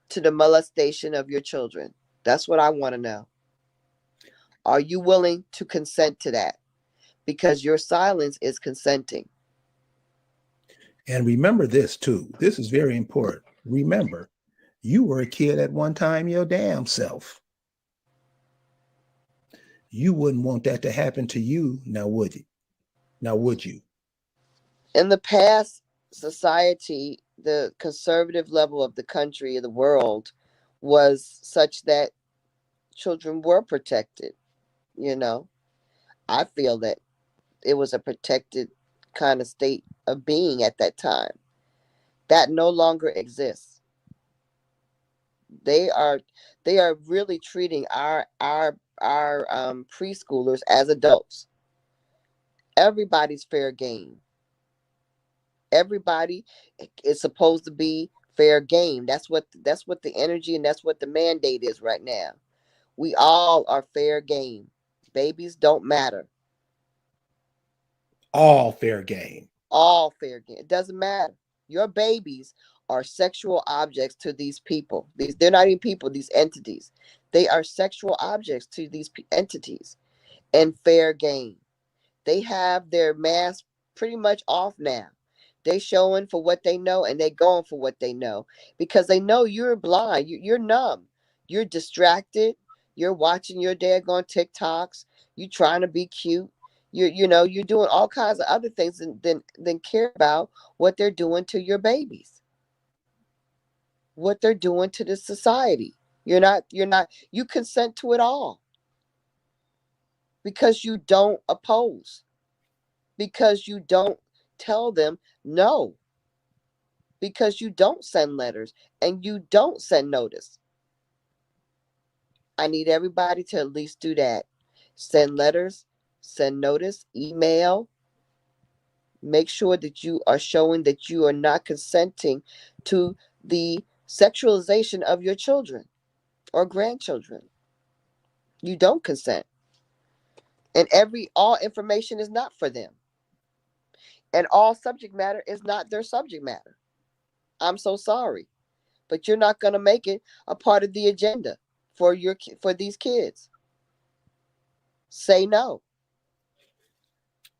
to the molestation of your children? That's what I want to know. Are you willing to consent to that? Because your silence is consenting. And remember this too. This is very important. Remember, you were a kid at one time, your damn self. You wouldn't want that to happen to you, now would you? Now would you? In the past, society, the conservative level of the country, of the world, was such that children were protected. You know, I feel that it was a protected kind of state of being at that time. That no longer exists. They are they are really treating our preschoolers as adults. Everybody's fair game. Everybody is supposed to be fair game. That's what the energy and that's what the mandate is right now. We all are fair game. Babies don't matter. All fair game. All fair game. It doesn't matter. Your babies are sexual objects to these people. They're not even people, these entities. They are sexual objects to these entities. And fair game. They have their mask pretty much off now. They showing for what they know, and they going for what they know, because they know you're blind. You're numb. You're distracted. You're watching your daggone TikToks. You trying to be cute. You're doing all kinds of other things than care about what they're doing to your babies, what they're doing to the society. You consent to it all because you don't oppose, because you don't tell them no, because you don't send letters and you don't send notice. I need everybody to at least do that. Send letters, send notice, email. Make sure that you are showing that you are not consenting to the sexualization of your children or grandchildren. You don't consent. And all information is not for them. And all subject matter is not their subject matter. I'm so sorry, but you're not going to make it a part of the agenda for these kids. Say no.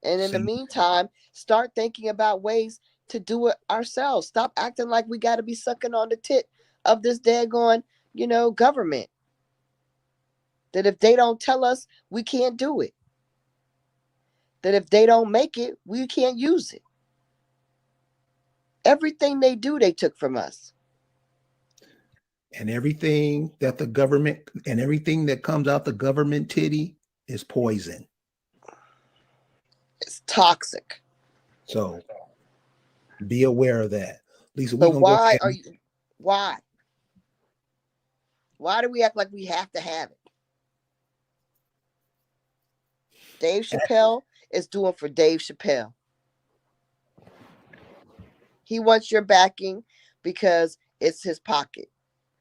And in the meantime, start thinking about ways to do it ourselves. Stop acting like we got to be sucking on the tit of this daggone, government. That if they don't tell us, we can't do it. That if they don't make it, we can't use it. Everything they do, they took from us. And everything that the government and everything that comes out the government titty is poison. It's toxic. So be aware of that. Lisa, but why do we act like we have to have it? Dave Chappelle is doing for Dave Chappelle. He wants your backing because it's his pocket.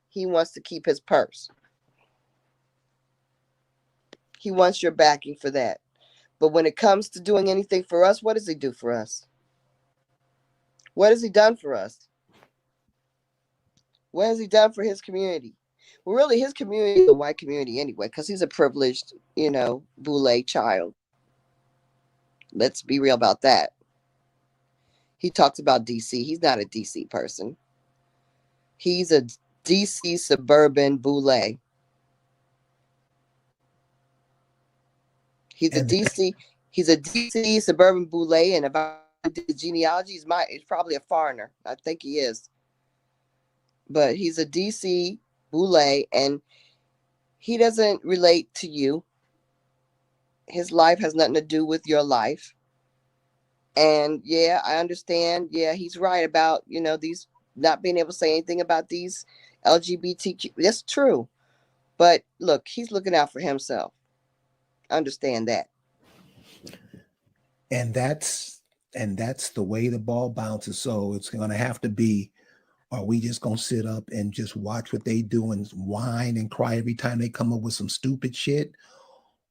He wants to keep his purse. He wants your backing for that. But when it comes to doing anything for us, what does he do for us? What has he done for us? What has he done for his community? Well, really, his community is a white community anyway, because he's a privileged, boule child. Let's be real about that. He talks about DC. He's not a DC person. He's a DC suburban boule. He's a DC suburban boule, and about the genealogy, he's probably a foreigner. I think he is. But he's a DC boule, and he doesn't relate to you. His life has nothing to do with your life. And yeah, I understand. Yeah, he's right about, these not being able to say anything about these LGBTQ. That's true. But look, he's looking out for himself. Understand that. And that's the way the ball bounces. So it's going to have to be, are we just going to sit up and just watch what they do and whine and cry every time they come up with some stupid shit?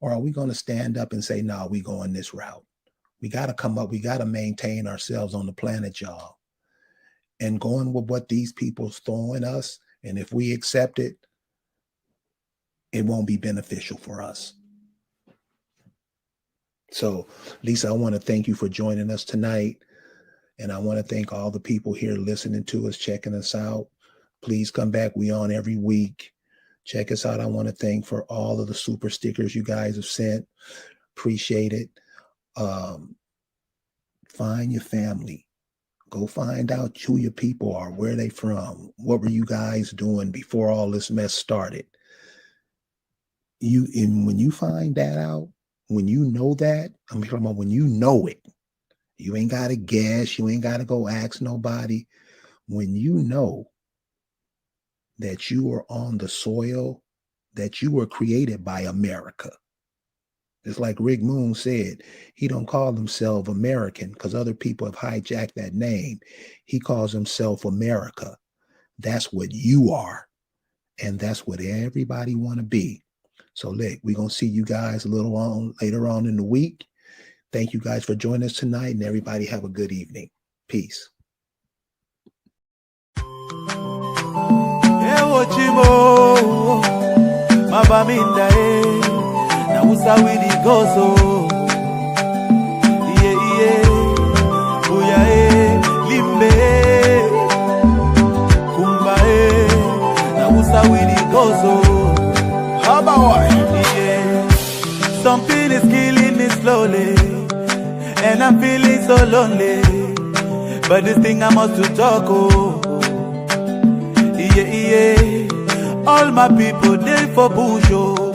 Or are we going to stand up and say, no, we going this route? We got to come up. We got to maintain ourselves on the planet, y'all. And going with what these people's throwing us. And if we accept it, it won't be beneficial for us. So, Lisa, I want to thank you for joining us tonight. And I want to thank all the people here listening to us, checking us out. Please come back. We on every week. Check us out. I want to thank for all of the super stickers you guys have sent. Appreciate it. Find your family. Go find out who your people are, where they from, what were you guys doing before all this mess started. When you find that out, when you know that, I'm talking about when you know it, you ain't got to guess, you ain't got to go ask nobody. When you know that you are on the soil, that you were created by America. It's like Rick Moon said, he don't call himself American because other people have hijacked that name. He calls himself America. That's what you are. And that's what everybody want to be. So look, we're going to see you guys later on in the week. Thank you guys for joining us tonight, and everybody have a good evening. Peace. pain is killing me slowly, and I'm feeling so lonely. But this thing I must to talk, oh, yeah, yeah. All my people, they for bush, oh.